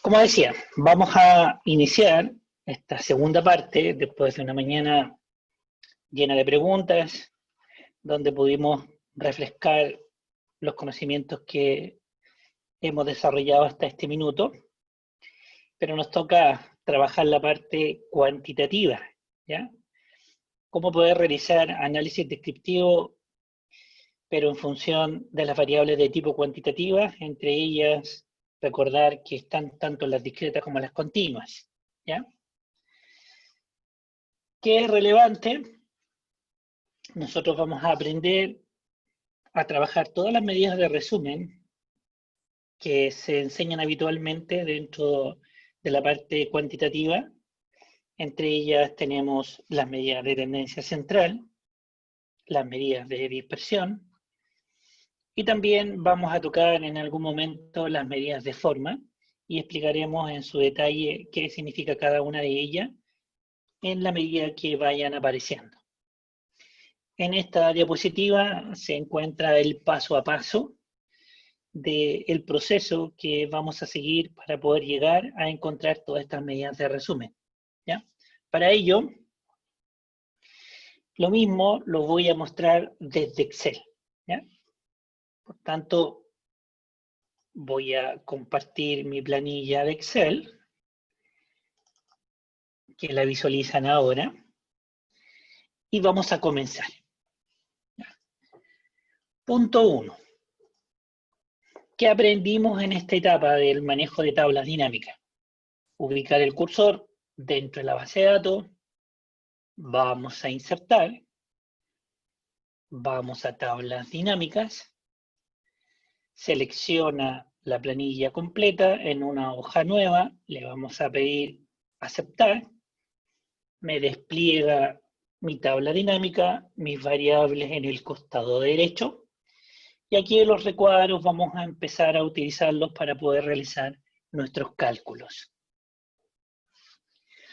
Como decía, vamos a iniciar esta segunda parte después de una mañana llena de preguntas, donde pudimos refrescar los conocimientos que hemos desarrollado hasta este minuto, pero nos toca trabajar la parte cuantitativa, ¿ya? Cómo poder realizar análisis descriptivo, pero en función de las variables de tipo cuantitativa, entre ellas recordar que están tanto las discretas como las continuas, ¿ya? ¿Qué es relevante? Nosotros vamos a aprender a trabajar todas las medidas de resumen que se enseñan habitualmente dentro de la parte cuantitativa. Entre ellas tenemos las medidas de tendencia central, las medidas de dispersión, y también vamos a tocar en algún momento las medidas de forma y explicaremos en su detalle qué significa cada una de ellas en la medida que vayan apareciendo. En esta diapositiva se encuentra el paso a paso del proceso que vamos a seguir para poder llegar a encontrar todas estas medidas de resumen, ¿ya? Para ello, lo mismo lo voy a mostrar desde Excel, ¿ya? Por tanto, voy a compartir mi planilla de Excel, que la visualizan ahora, y vamos a comenzar. Punto 1. ¿Qué aprendimos en esta etapa del manejo de tablas dinámicas? Ubicar el cursor dentro de la base de datos, vamos a insertar, vamos a tablas dinámicas, selecciona la planilla completa en una hoja nueva, le vamos a pedir aceptar, me despliega mi tabla dinámica, mis variables en el costado derecho, y aquí en los recuadros vamos a empezar a utilizarlos para poder realizar nuestros cálculos.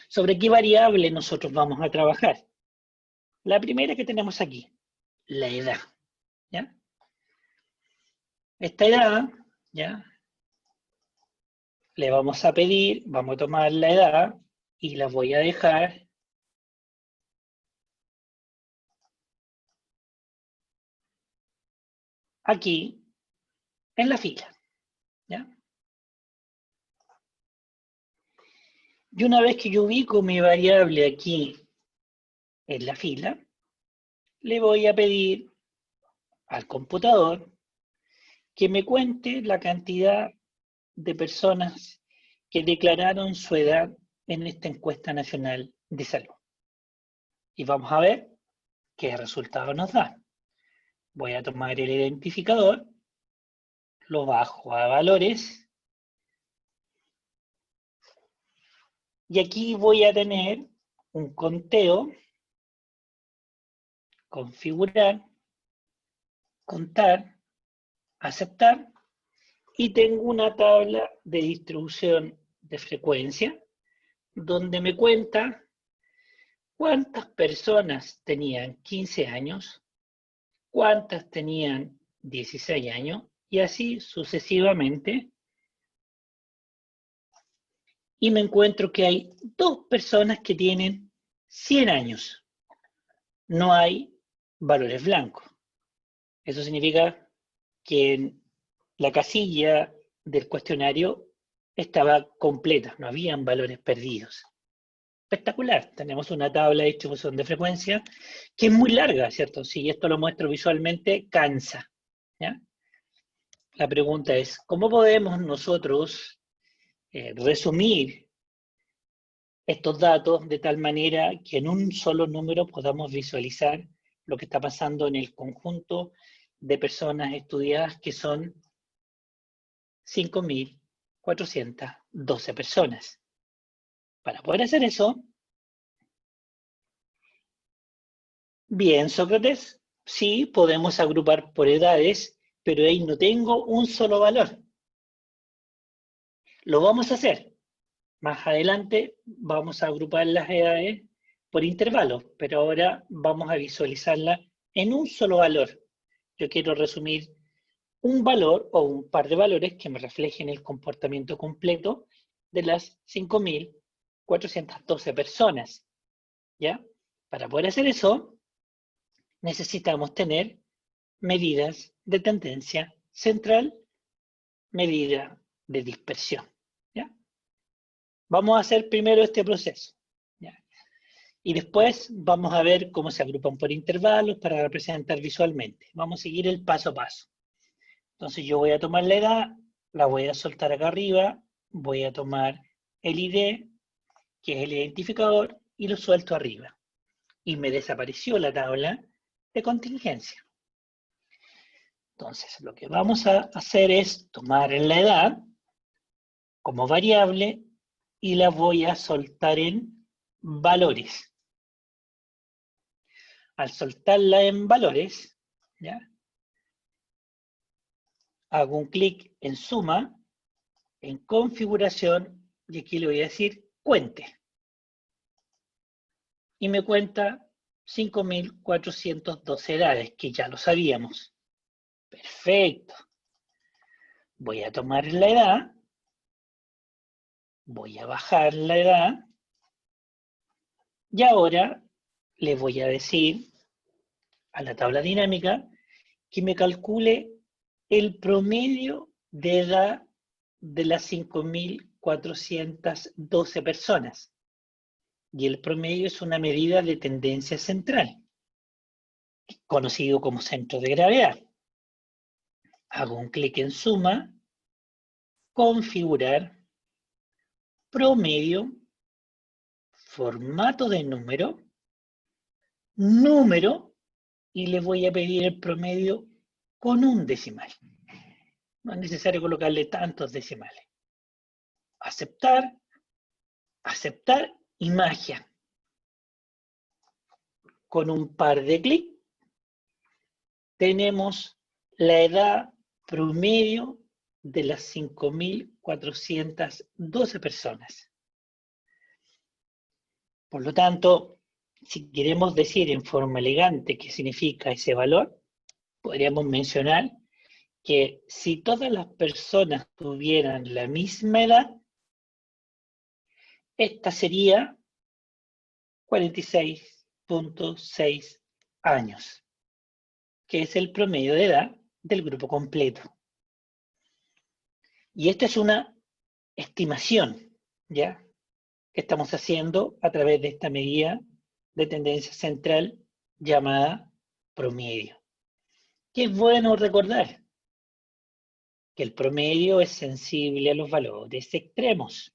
¿Sobre qué variable nosotros vamos a trabajar? La primera que tenemos aquí, la edad, ¿ya? Esta edad, ¿ya? Le vamos a pedir, vamos a tomar la edad y la voy a dejar aquí en la fila, ¿ya? Y una vez que yo ubico mi variable aquí en la fila, le voy a pedir al computador que me cuente la cantidad de personas que declararon su edad en esta encuesta nacional de salud. Y vamos a ver qué resultado nos da. Voy a tomar el identificador, lo bajo a valores, y aquí voy a tener un conteo, configurar, contar, aceptar, y tengo una tabla de distribución de frecuencia donde me cuenta cuántas personas tenían 15 años, cuántas tenían 16 años, y así sucesivamente. Y me encuentro que hay 2 personas que tienen 100 años. No hay valores blancos. Eso significa que la casilla del cuestionario estaba completa, no habían valores perdidos. Espectacular, tenemos una tabla de distribución de frecuencia que es muy larga, ¿cierto? Si esto lo muestro visualmente, cansa, ¿ya? La pregunta es, ¿cómo podemos nosotros resumir estos datos de tal manera que en un solo número podamos visualizar lo que está pasando en el conjunto de personas estudiadas, que son 5.412 personas? Para poder hacer eso, bien, Sócrates, sí, podemos agrupar por edades, pero ahí no tengo un solo valor. Lo vamos a hacer. Más adelante vamos a agrupar las edades por intervalos, pero ahora vamos a visualizarla en un solo valor. Yo quiero resumir un valor o un par de valores que me reflejen el comportamiento completo de las 5.412 personas, ¿ya? Para poder hacer eso, necesitamos tener medidas de tendencia central, medida de dispersión, ¿ya? Vamos a hacer primero este proceso, ¿ya? Y después vamos a ver cómo se agrupan por intervalos para representar visualmente. Vamos a seguir el paso a paso. Entonces yo voy a tomar la edad, la voy a soltar acá arriba, voy a tomar el ID, que es el identificador, y lo suelto arriba. Y me desapareció la tabla de contingencia. Entonces lo que vamos a hacer es tomar la edad como variable y la voy a soltar en valores. Al soltarla en valores, ¿ya? Hago un clic en suma, en configuración, y aquí le voy a decir cuente. Y me cuenta 5.412 edades, que ya lo sabíamos. Perfecto. Voy a tomar la edad, voy a bajar la edad, y ahora le voy a decir a la tabla dinámica que me calcule el promedio de edad de las 5.412 personas. Y el promedio es una medida de tendencia central, conocido como centro de gravedad. Hago un clic en suma, configurar, promedio, formato de número, y le voy a pedir el promedio con un decimal. No es necesario colocarle tantos decimales. Aceptar, aceptar y magia. Con un par de clics tenemos la edad promedio de las 5.412 personas. Por lo tanto, si queremos decir en forma elegante qué significa ese valor, podríamos mencionar que si todas las personas tuvieran la misma edad, esta sería 46.6 años, que es el promedio de edad del grupo completo. Y esta es una estimación, ¿ya? Que estamos haciendo a través de esta medida de tendencia central llamada promedio. Que es bueno recordar que el promedio es sensible a los valores extremos.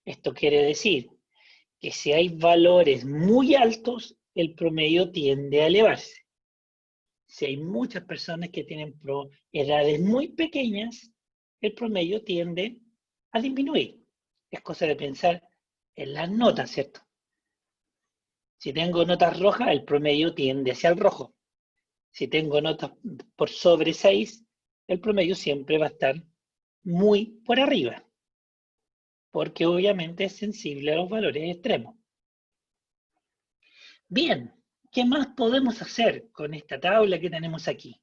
Esto quiere decir que si hay valores muy altos, el promedio tiende a elevarse. Si hay muchas personas que tienen edades muy pequeñas, el promedio tiende a disminuir. Es cosa de pensar en las notas, ¿cierto? Si tengo notas rojas, el promedio tiende hacia el rojo. Si tengo notas por sobre 6, el promedio siempre va a estar muy por arriba, porque obviamente es sensible a los valores extremos. Bien, ¿qué más podemos hacer con esta tabla que tenemos aquí?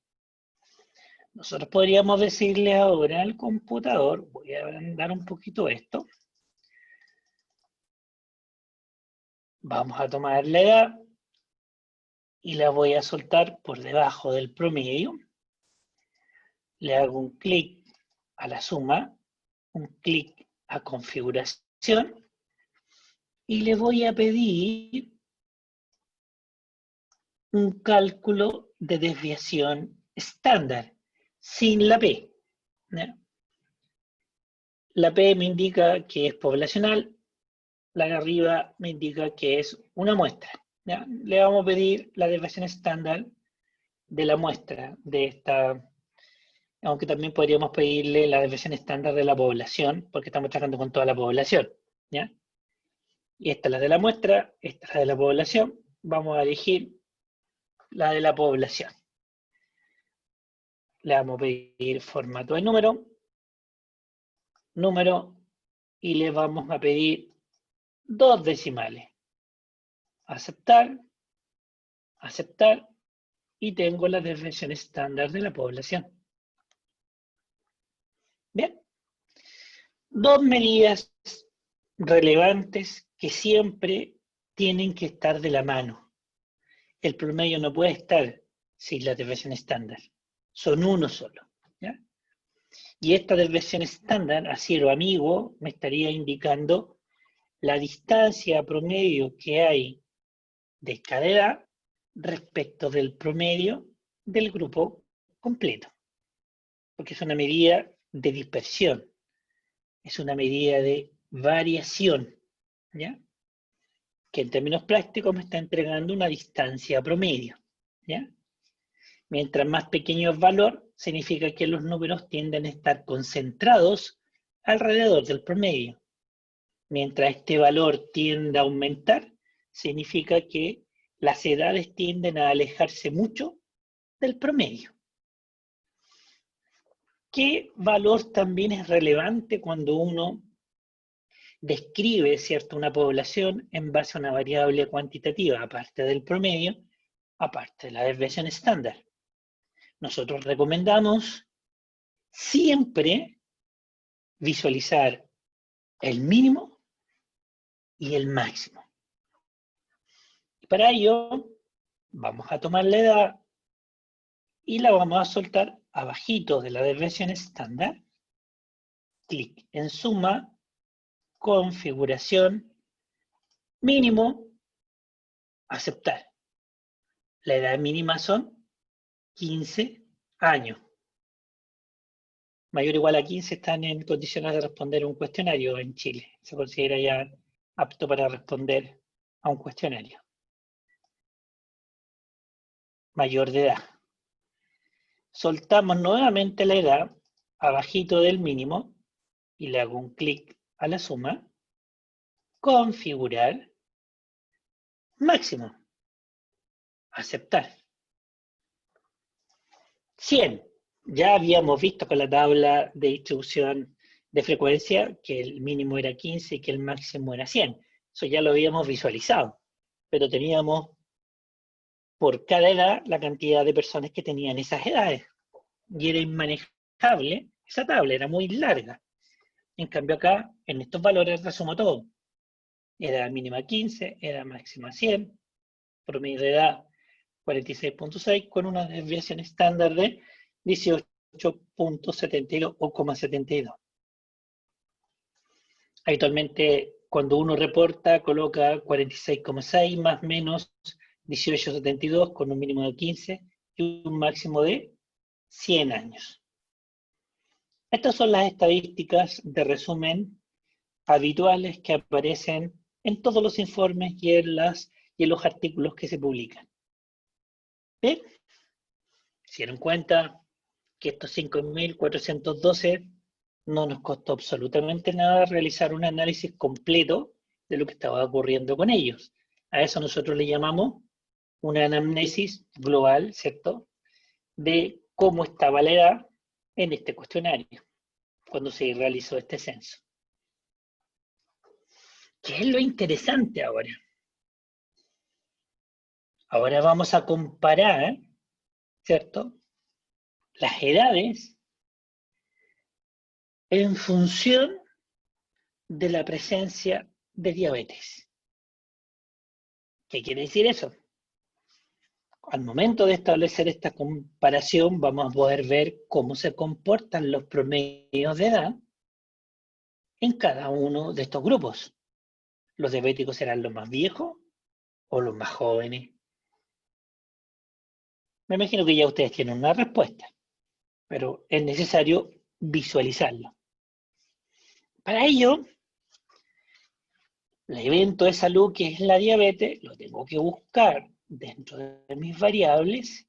Nosotros podríamos decirle ahora al computador, voy a agrandar un poquito esto, vamos a tomar la edad y la voy a soltar por debajo del promedio, le hago un clic a la suma, un clic a configuración, y le voy a pedir un cálculo de desviación estándar, sin la P. ¿Ya? La P me indica que es poblacional, la de arriba me indica que es una muestra. ¿Ya? Le vamos a pedir la desviación estándar de la muestra, de esta, aunque también podríamos pedirle la desviación estándar de la población, porque estamos trabajando con toda la población. ¿Ya? Y esta es la de la muestra, esta es la de la población. Vamos a elegir la de la población. Le vamos a pedir formato de número, y le vamos a pedir 2 decimales. Aceptar, aceptar, y tengo la desviación estándar de la población. Bien. Dos medidas relevantes que siempre tienen que estar de la mano. El promedio no puede estar sin la desviación estándar. Son uno solo. ¿Ya? Y esta desviación estándar, así lo amigo, me estaría indicando la distancia promedio que hay de cada edad respecto del promedio del grupo completo. Porque es una medida de dispersión, es una medida de variación, ¿ya? Que en términos prácticos me está entregando una distancia promedio, ¿ya? Mientras más pequeño el valor, significa que los números tienden a estar concentrados alrededor del promedio. Mientras este valor tiende a aumentar, significa que las edades tienden a alejarse mucho del promedio. ¿Qué valor también es relevante cuando uno describe, ¿cierto?, una población en base a una variable cuantitativa, aparte del promedio, aparte de la desviación estándar? Nosotros recomendamos siempre visualizar el mínimo y el máximo. Y para ello, vamos a tomar la edad y la vamos a soltar abajito de la desviación estándar. Clic en suma, configuración, mínimo, aceptar. La edad mínima son 15 años. Mayor o igual a 15 están en condiciones de responder un cuestionario en Chile. Se considera ya apto para responder a un cuestionario. Mayor de edad. Soltamos nuevamente la edad abajito del mínimo y le hago un clic a la suma. Configurar. Máximo. Aceptar. 100. Ya habíamos visto con la tabla de distribución de frecuencia que el mínimo era 15 y que el máximo era 100. Eso ya lo habíamos visualizado, pero teníamos por cada edad la cantidad de personas que tenían esas edades. Y era inmanejable, esa tabla era muy larga. En cambio acá, en estos valores resumo todo. Edad mínima 15, edad máxima 100, promedio de edad 46.6 con una desviación estándar de 18.72 o 0,72. Habitualmente, cuando uno reporta, coloca 46,6 más menos 18.72 con un mínimo de 15 y un máximo de 100 años. Estas son las estadísticas de resumen habituales que aparecen en todos los informes y en los artículos que se publican. ¿Bien? Se dieron cuenta que estos 5.412 no nos costó absolutamente nada realizar un análisis completo de lo que estaba ocurriendo con ellos. A eso nosotros le llamamos una anamnesis global, ¿cierto?, de cómo estaba la edad en este cuestionario, cuando se realizó este censo. ¿Qué es lo interesante ahora? Ahora vamos a comparar, ¿cierto?, las edades en función de la presencia de diabetes. ¿Qué quiere decir eso? Al momento de establecer esta comparación, vamos a poder ver cómo se comportan los promedios de edad en cada uno de estos grupos. ¿Los diabéticos serán los más viejos o los más jóvenes? Me imagino que ya ustedes tienen una respuesta, pero es necesario visualizarlo. Para ello, el evento de salud que es la diabetes, lo tengo que buscar dentro de mis variables.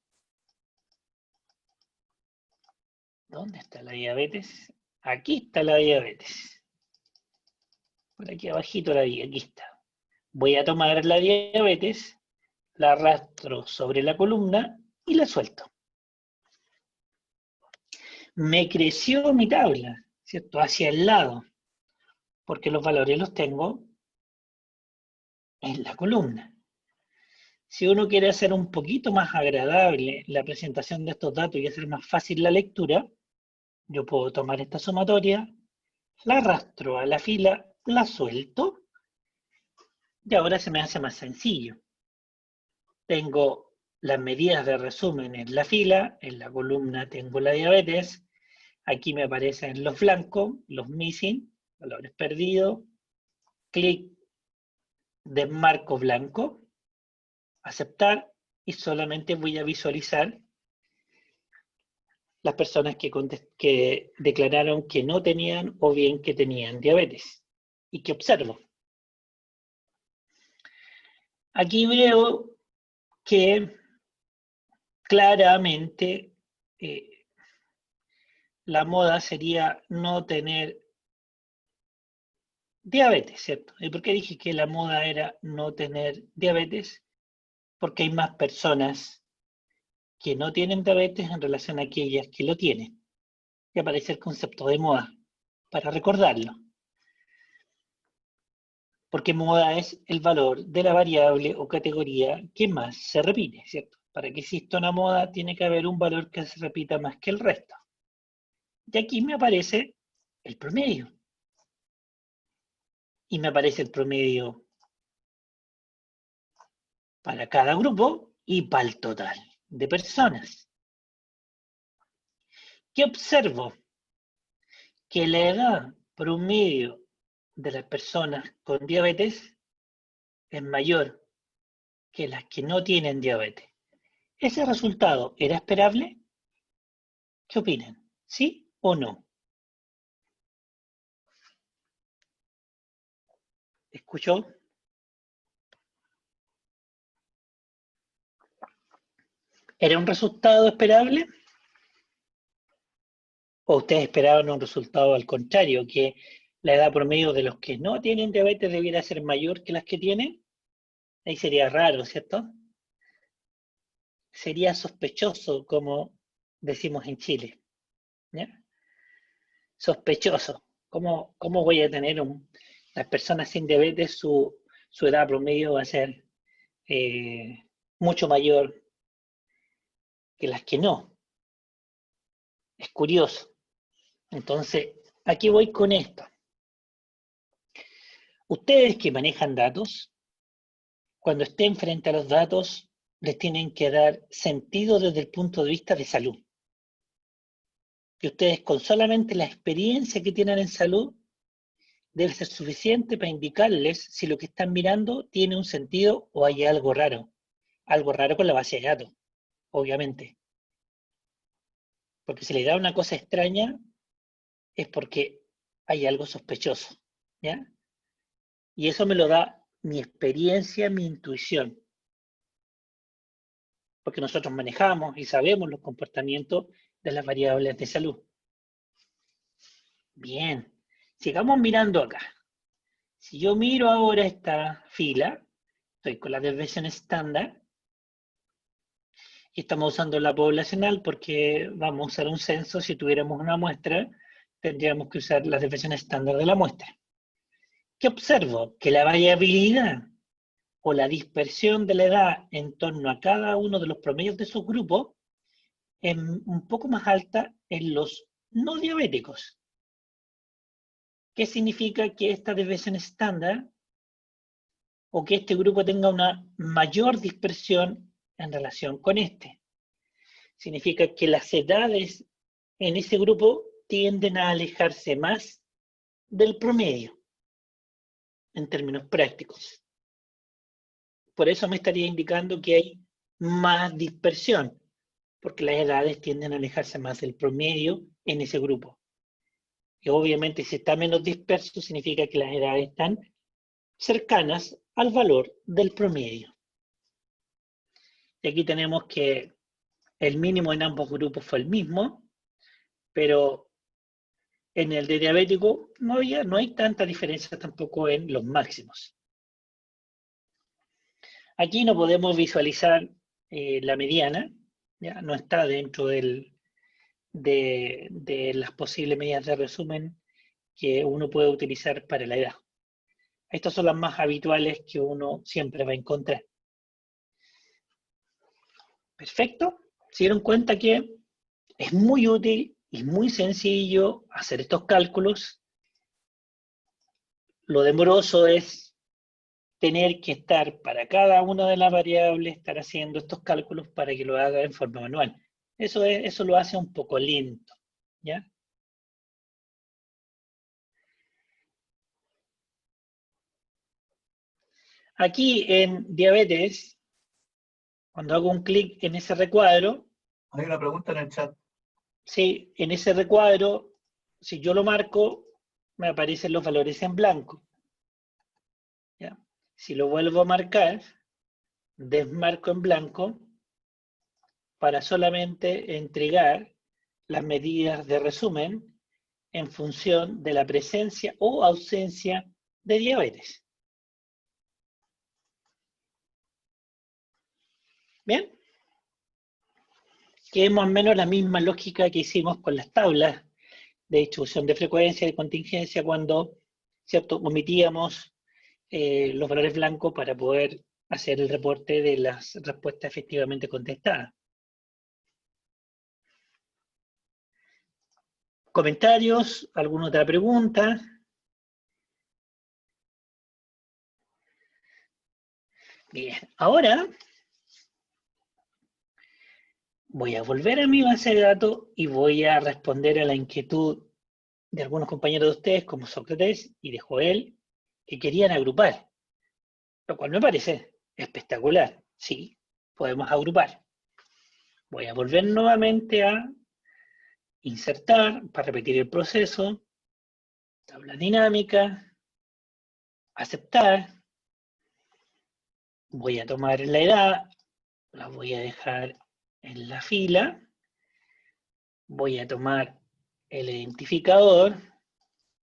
¿Dónde está la diabetes? Aquí está la diabetes. Por aquí abajito la vi, aquí está. Voy a tomar la diabetes, la arrastro sobre la columna y la suelto. Me creció mi tabla, ¿cierto?, hacia el lado, porque los valores los tengo en la columna. Si uno quiere hacer un poquito más agradable la presentación de estos datos y hacer más fácil la lectura, yo puedo tomar esta sumatoria La arrastro a la fila, la suelto y ahora se me hace más sencillo. Tengo las medidas de resumen en la fila, en la columna tengo la diabetes, aquí me aparecen los blancos, los missing, valores perdidos, clic, desmarco blanco, aceptar y solamente voy a visualizar las personas que declararon que no tenían o bien que tenían diabetes. ¿Y qué observo? Aquí veo que claramente la moda sería no tener diabetes, ¿cierto? ¿Y por qué dije que la moda era no tener diabetes? Porque hay más personas que no tienen diabetes en relación a aquellas que lo tienen. Y aparece el concepto de moda, para recordarlo. Porque moda es el valor de la variable o categoría que más se repite, ¿cierto? Para que exista una moda tiene que haber un valor que se repita más que el resto. Y aquí me aparece el promedio. Y me aparece el promedio para cada grupo y para el total de personas. ¿Qué observo? Que la edad promedio de las personas con diabetes es mayor que las que no tienen diabetes. ¿Ese resultado era esperable? ¿Qué opinan? ¿Sí o no? ¿Escuchó? ¿Era un resultado esperable? ¿O ustedes esperaban un resultado al contrario, que la edad promedio de los que no tienen diabetes debiera ser mayor que las que tienen? Ahí sería raro, ¿cierto? Sería sospechoso, como decimos en Chile. ¿Ya? Sospechoso. ¿Cómo voy a tener las personas sin diabetes, su edad promedio va a ser eh, mucho mayor que las que no? Es curioso. Entonces, aquí voy con esto. Ustedes que manejan datos, cuando estén frente a los datos, les tienen que dar sentido desde el punto de vista de salud. Que ustedes con solamente la experiencia que tienen en salud debe ser suficiente para indicarles si lo que están mirando tiene un sentido o hay algo raro. Algo raro con la base de datos, obviamente. Porque si le da una cosa extraña es porque hay algo sospechoso. ¿Ya? Y eso me lo da mi experiencia, mi intuición. Porque nosotros manejamos y sabemos los comportamientos de las variables de salud. Bien, sigamos mirando acá. Si yo miro ahora esta fila, estoy con la desviación estándar, y estamos usando la poblacional porque vamos a usar un censo. Si tuviéramos una muestra, tendríamos que usar la desviación estándar de la muestra. ¿Qué observo? Que la variabilidad o la dispersión de la edad en torno a cada uno de los promedios de esos grupos es un poco más alta en los no diabéticos. ¿Qué significa que esta desviación estándar o que este grupo tenga una mayor dispersión en relación con este? Significa que las edades en ese grupo tienden a alejarse más del promedio en términos prácticos. Por eso me estaría indicando que hay más dispersión, porque las edades tienden a alejarse más del promedio en ese grupo. Y obviamente si está menos disperso significa que las edades están cercanas al valor del promedio. Y aquí tenemos que el mínimo en ambos grupos fue el mismo, pero en el de diabético no hay tanta diferencia tampoco en los máximos. Aquí no podemos visualizar la mediana, ¿ya? No está dentro de las posibles medidas de resumen que uno puede utilizar para la edad. Estas son las más habituales que uno siempre va a encontrar. Perfecto. Se dieron cuenta que es muy útil y muy sencillo hacer estos cálculos Lo demoroso es tener que estar para cada una de las variables, estar haciendo estos cálculos para que lo haga en forma manual. Eso lo hace un poco lento, ¿ya? Aquí en diabetes, cuando hago un clic en ese recuadro, hay una pregunta en el chat. Sí, en ese recuadro, si yo lo marco, me aparecen los valores en blanco. ¿Ya? Si lo vuelvo a marcar, desmarco en blanco para solamente entregar las medidas de resumen en función de la presencia o ausencia de diabetes. ¿Bien? Que es más o menos la misma lógica que hicimos con las tablas de distribución de frecuencia y de contingencia cuando, ¿cierto?, omitíamos los valores blancos para poder hacer el reporte de las respuestas efectivamente contestadas. ¿Comentarios? ¿Alguna otra pregunta? Bien, ahora voy a volver a mi base de datos y voy a responder a la inquietud de algunos compañeros de ustedes, como Sócrates y de Joel, que querían agrupar, lo cual me parece espectacular. Sí, podemos agrupar. Voy a volver nuevamente a insertar, para repetir el proceso, tabla dinámica, aceptar, voy a tomar la edad, la voy a dejar en la fila, voy a tomar el identificador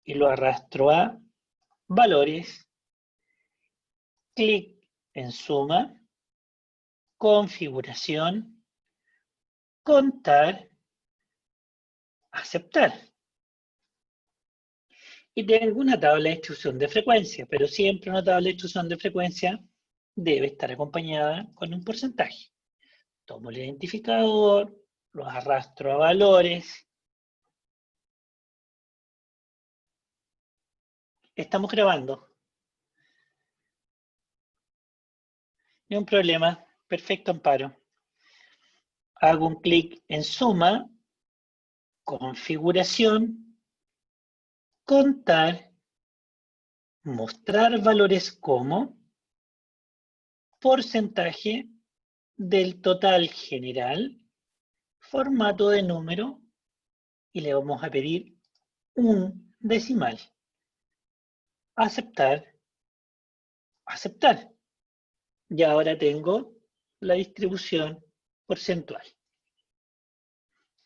y lo arrastro a valores, clic en suma, configuración, contar, aceptar. Y tengo una tabla de distribución de frecuencia, pero siempre una tabla de distribución de frecuencia debe estar acompañada con un porcentaje. Tomo el identificador, lo arrastro a valores. Estamos grabando. Ni un problema. Perfecto, Amparo. Hago un clic en suma, configuración, contar, mostrar valores como porcentaje del total general, formato de número, y le vamos a pedir un decimal. Aceptar, aceptar. Y ahora tengo la distribución porcentual.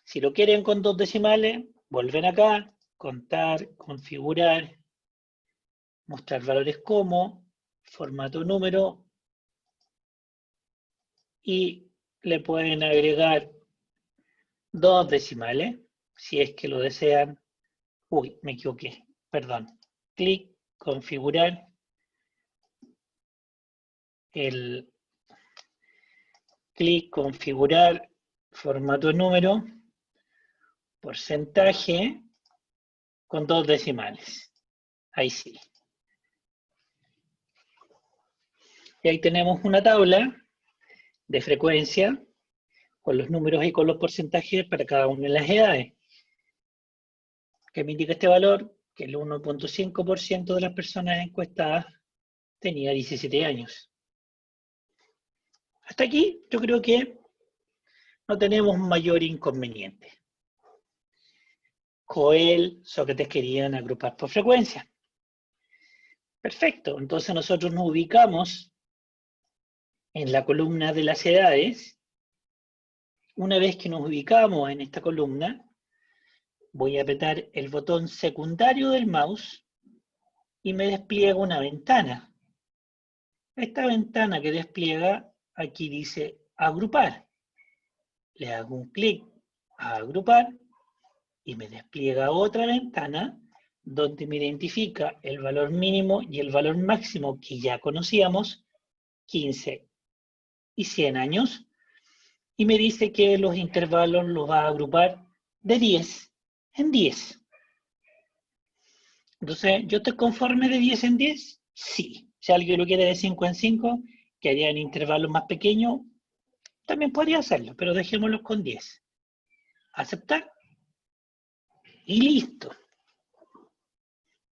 Si lo quieren con 2 decimales, vuelven acá, contar, configurar, mostrar valores como, formato número, y le pueden agregar 2 decimales, si es que lo desean. Uy, me equivoqué, perdón. Clic, configurar, configurar, formato número, porcentaje, con 2 decimales. Ahí sí. Y ahí tenemos una tabla de frecuencia con los números y con los porcentajes para cada una de las edades. ¿Qué me indica este valor? Que el 1.5% de las personas encuestadas tenía 17 años. Hasta aquí yo creo que no tenemos mayor inconveniente. Joel, Sócrates querían agrupar por frecuencia. Perfecto, entonces nosotros nos ubicamos en la columna de las edades. Una vez que nos ubicamos en esta columna, voy a apretar el botón secundario del mouse y me despliega una ventana. Esta ventana que despliega, aquí dice agrupar. Le hago un clic a agrupar y me despliega otra ventana donde me identifica el valor mínimo y el valor máximo que ya conocíamos, 15 y 100 años, y me dice que los intervalos los va a agrupar de 10 en 10. Entonces, ¿yo estoy conforme de 10 en 10? Sí. Si alguien lo quiere de 5 en 5, que haría en intervalos más pequeños, también podría hacerlo, pero dejémoslo con 10. Aceptar y listo.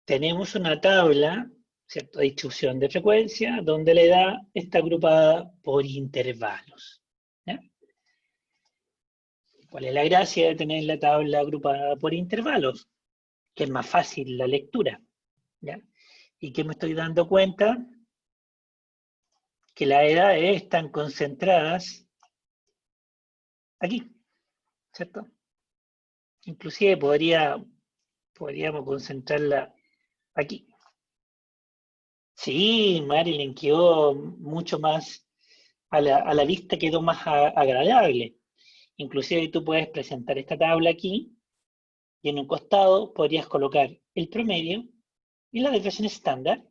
Tenemos una tabla, ¿cierto? De distribución de frecuencia, donde la edad está agrupada por intervalos. ¿Ya? ¿Cuál es la gracia de tener la tabla agrupada por intervalos? Que es más fácil la lectura. ¿Ya? Y que me estoy dando cuenta que las edades están concentradas aquí, ¿cierto? Inclusive podríamos concentrarla aquí. Sí, Marilyn quedó mucho más, a la vista quedó más agradable. Inclusive tú puedes presentar esta tabla aquí y en un costado podrías colocar el promedio y la desviación estándar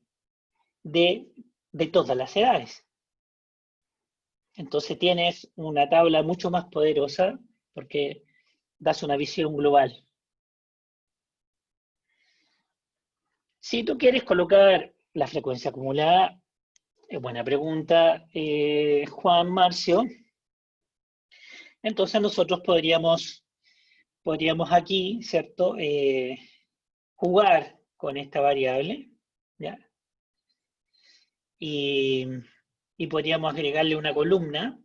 de, de todas las edades. Entonces tienes una tabla mucho más poderosa porque das una visión global. Si tú quieres colocar la frecuencia acumulada, buena pregunta, Juan Marcio. Entonces nosotros podríamos aquí, ¿cierto? Jugar con esta variable, ¿ya? Y, y podríamos agregarle una columna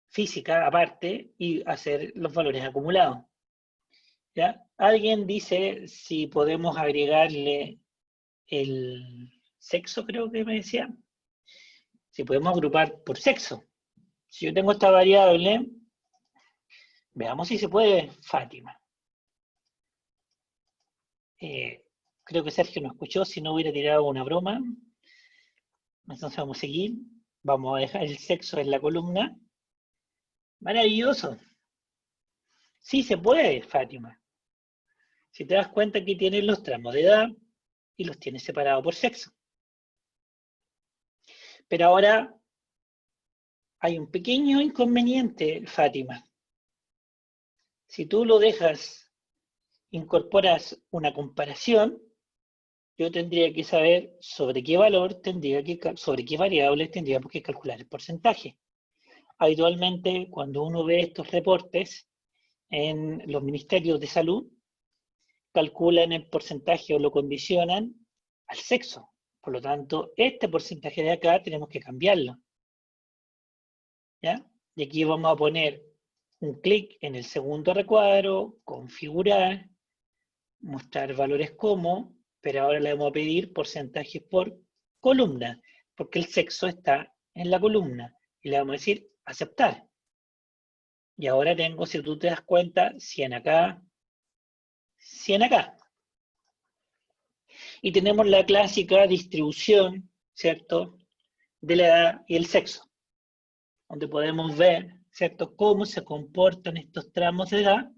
física aparte y hacer los valores acumulados, ¿ya? Alguien dice si podemos agregarle el sexo, creo que me decía. Si podemos agrupar por sexo. Si yo tengo esta variable, veamos si se puede, Fátima. Creo que Sergio no escuchó, si no hubiera tirado una broma. Entonces vamos a seguir. Vamos a dejar el sexo en la columna. Maravilloso. Sí se puede, Fátima. Si te das cuenta, aquí tienes los tramos de edad y los tienes separados por sexo. Pero ahora hay un pequeño inconveniente, Fátima. Si tú lo dejas, incorporas una comparación, yo tendría que saber sobre qué sobre qué variables tendríamos que calcular el porcentaje. Habitualmente, cuando uno ve estos reportes en los ministerios de salud, calculan el porcentaje o lo condicionan al sexo. Por lo tanto, este porcentaje de acá tenemos que cambiarlo. ¿Ya? Y aquí vamos a poner un clic en el segundo recuadro, configurar, mostrar valores como, pero ahora le vamos a pedir porcentajes por columna, porque el sexo está en la columna. Y le vamos a decir aceptar. Y ahora tengo, si tú te das cuenta, 100 acá, 100 acá. Y tenemos la clásica distribución, ¿cierto?, de la edad y el sexo, donde podemos ver, ¿cierto?, cómo se comportan estos tramos de edad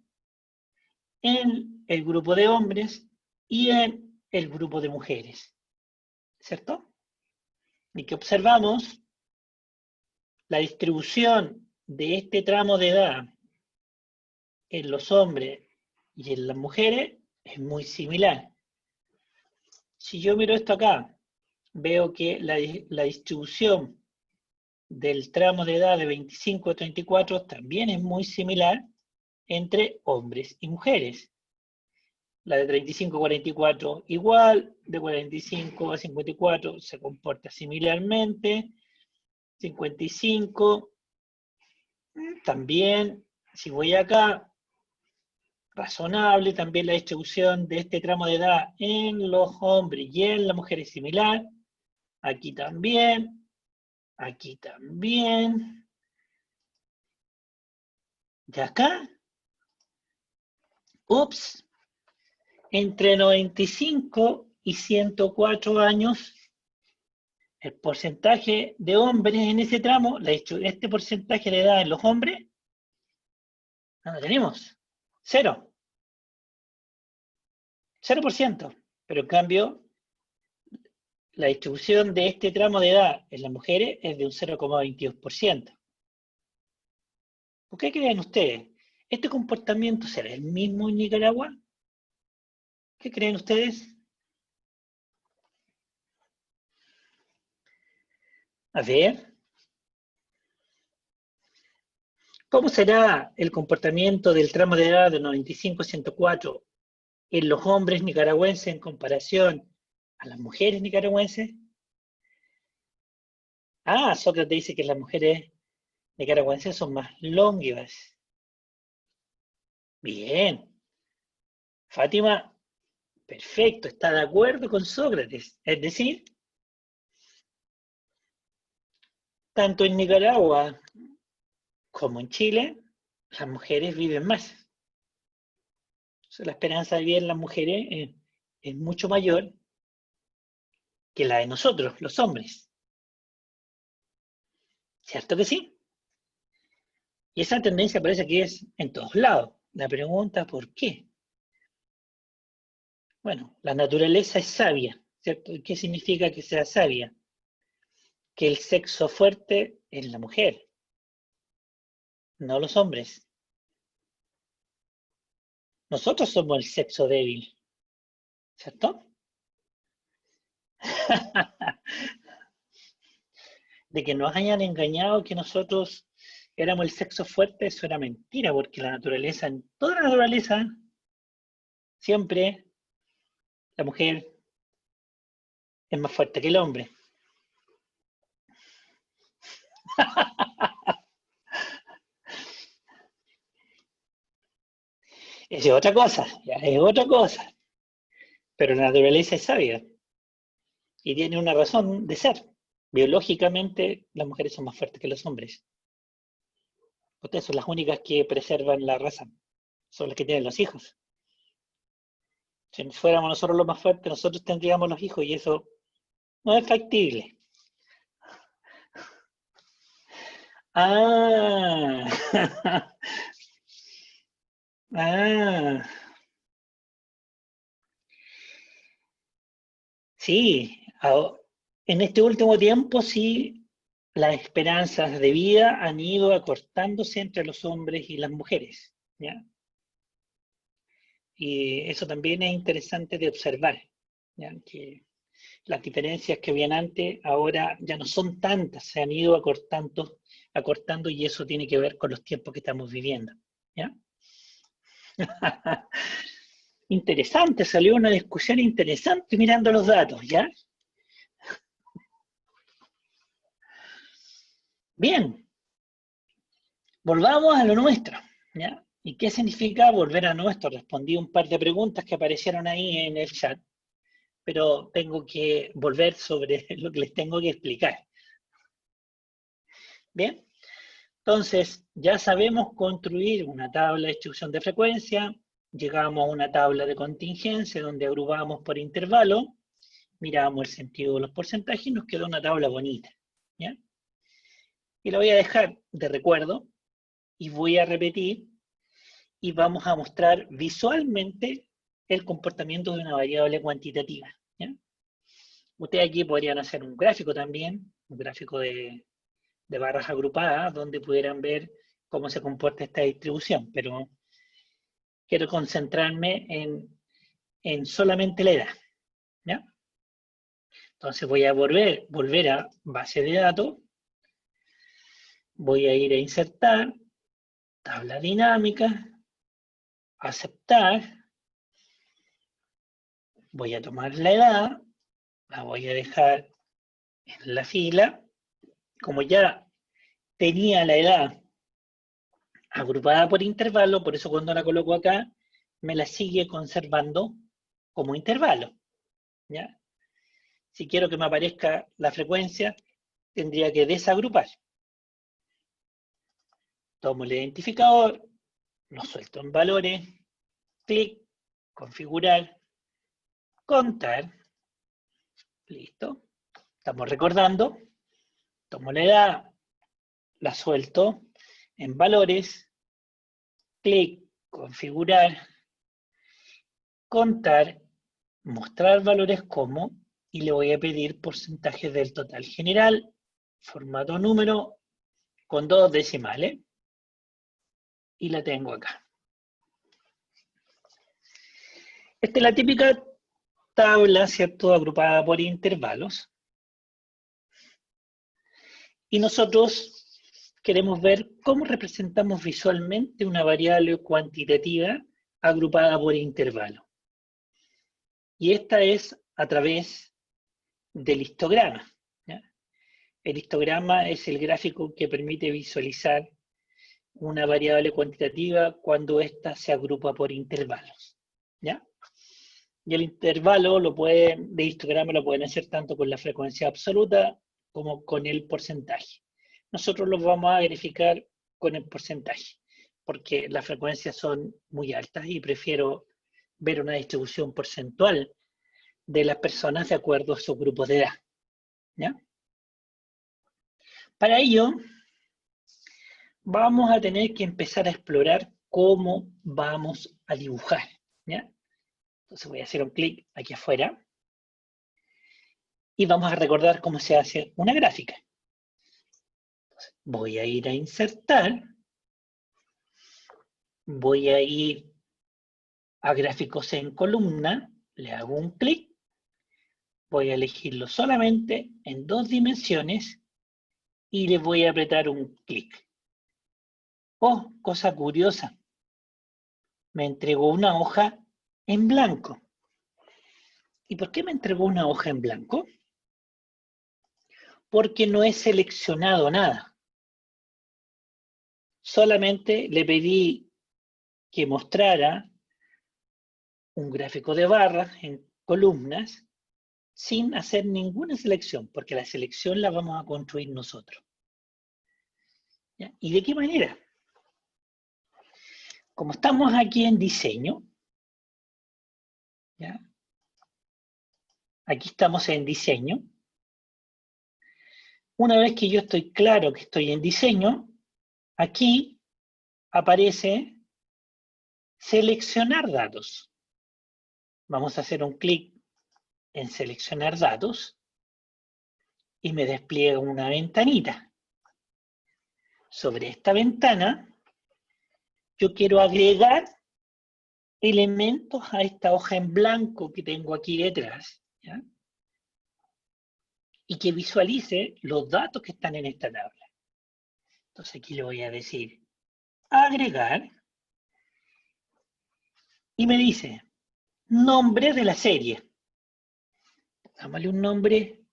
en el grupo de hombres y en el grupo de mujeres, ¿cierto? Y que observamos la distribución de este tramo de edad en los hombres y en las mujeres es muy similar. Si yo miro esto acá, veo que la distribución del tramo de edad de 25 a 34 también es muy similar entre hombres y mujeres. La de 35 a 44 igual, de 45 a 54 se comporta similarmente, 55 también, si voy acá, razonable, también la distribución de este tramo de edad en los hombres y en las mujeres es similar, aquí también, de acá, ups, entre 95 y 104 años, el porcentaje de hombres en ese tramo, este porcentaje de edad en los hombres, no lo tenemos, 0%. Pero en cambio, la distribución de este tramo de edad en las mujeres es de un 0,22%. ¿Por qué creen ustedes? ¿Este comportamiento será el mismo en Nicaragua? ¿Qué creen ustedes? A ver. ¿Cómo será el comportamiento del tramo de edad de 95 a 104 en los hombres nicaragüenses en comparación a las mujeres nicaragüenses? Ah, Sócrates dice que las mujeres nicaragüenses son más longevas. Bien. Fátima, perfecto, está de acuerdo con Sócrates. Es decir, tanto en Nicaragua como en Chile, las mujeres viven más. O sea, la esperanza de vida en las mujeres es mucho mayor que la de nosotros, los hombres. ¿Cierto que sí? Y esa tendencia parece que es en todos lados. La pregunta, ¿por qué? Bueno, la naturaleza es sabia, ¿cierto? ¿Qué significa que sea sabia? Que el sexo fuerte es la mujer, no los hombres. Nosotros somos el sexo débil, ¿cierto? De que nos hayan engañado que nosotros éramos el sexo fuerte, eso era mentira, porque la naturaleza, en toda la naturaleza, siempre la mujer es más fuerte que el hombre. Es otra cosa, ya es otra cosa. Pero la naturaleza es sabia y tiene una razón de ser. Biológicamente, las mujeres son más fuertes que los hombres. Ustedes son las únicas que preservan la raza, son las que tienen los hijos. Si fuéramos nosotros los más fuertes, nosotros tendríamos los hijos y eso no es factible. Ah, ah, sí. En este último tiempo sí, las esperanzas de vida han ido acortándose entre los hombres y las mujeres, ¿ya? Y eso también es interesante de observar, ¿ya? Que las diferencias que habían antes ahora ya no son tantas, se han ido acortando y eso tiene que ver con los tiempos que estamos viviendo, ¿ya? Interesante, salió una discusión interesante mirando los datos, ¿ya? Bien, volvamos a lo nuestro, ¿ya? ¿Y qué significa volver a nuestro? Respondí un par de preguntas que aparecieron ahí en el chat, pero tengo que volver sobre lo que les tengo que explicar. Bien, entonces ya sabemos construir una tabla de distribución de frecuencia, llegamos a una tabla de contingencia donde agrupamos por intervalo, miramos el sentido de los porcentajes y nos quedó una tabla bonita, ¿ya? Y la voy a dejar de recuerdo y voy a repetir y vamos a mostrar visualmente el comportamiento de una variable cuantitativa, ¿ya? Ustedes aquí podrían hacer un gráfico también, un gráfico de barras agrupadas, donde pudieran ver cómo se comporta esta distribución, pero quiero concentrarme en solamente la edad, ¿ya? Entonces voy a volver a base de datos, voy a ir a insertar, tabla dinámica, aceptar, voy a tomar la edad, la voy a dejar en la fila, como ya tenía la edad agrupada por intervalo, por eso cuando la coloco acá, me la sigue conservando como intervalo, ¿ya? Si quiero que me aparezca la frecuencia, tendría que desagrupar. Tomo el identificador, lo suelto en valores, clic, configurar, contar, listo. Estamos recordando, tomo la edad, la suelto en valores, clic, configurar, contar, mostrar valores como, y le voy a pedir porcentajes del total general, formato número, con 2 decimales, y la tengo acá. Esta es la típica tabla, ¿cierto?, agrupada por intervalos. Y nosotros queremos ver cómo representamos visualmente una variable cuantitativa agrupada por intervalo. Y esta es a través del histograma, ¿ya? El histograma es el gráfico que permite visualizar una variable cuantitativa cuando ésta se agrupa por intervalos, ¿ya? Y el intervalo de histograma lo pueden hacer tanto con la frecuencia absoluta como con el porcentaje. Nosotros los vamos a verificar con el porcentaje, porque las frecuencias son muy altas y prefiero ver una distribución porcentual de las personas de acuerdo a sus grupos de edad, ¿ya? Para ello, vamos a tener que empezar a explorar cómo vamos a dibujar, ¿ya? Entonces voy a hacer un clic aquí afuera y vamos a recordar cómo se hace una gráfica. Entonces, voy a ir a insertar, voy a ir a gráficos en columna, le hago un clic, voy a elegirlo solamente en 2 dimensiones y le voy a apretar un clic. Oh, cosa curiosa, me entregó una hoja en blanco. ¿Y por qué me entregó una hoja en blanco? Porque no he seleccionado nada. Solamente le pedí que mostrara un gráfico de barras en columnas sin hacer ninguna selección, porque la selección la vamos a construir nosotros. ¿Ya? ¿Y de qué manera? Como estamos aquí en diseño, ¿ya? Aquí estamos en diseño. Una vez que yo estoy claro que estoy en diseño, aquí aparece seleccionar datos. Vamos a hacer un clic en seleccionar datos y me despliega una ventanita. Sobre esta ventana, yo quiero agregar elementos a esta hoja en blanco que tengo aquí detrás, ¿ya? Y que visualice los datos que están en esta tabla. Entonces aquí le voy a decir agregar y me dice nombre de la serie. Dámosle un nombre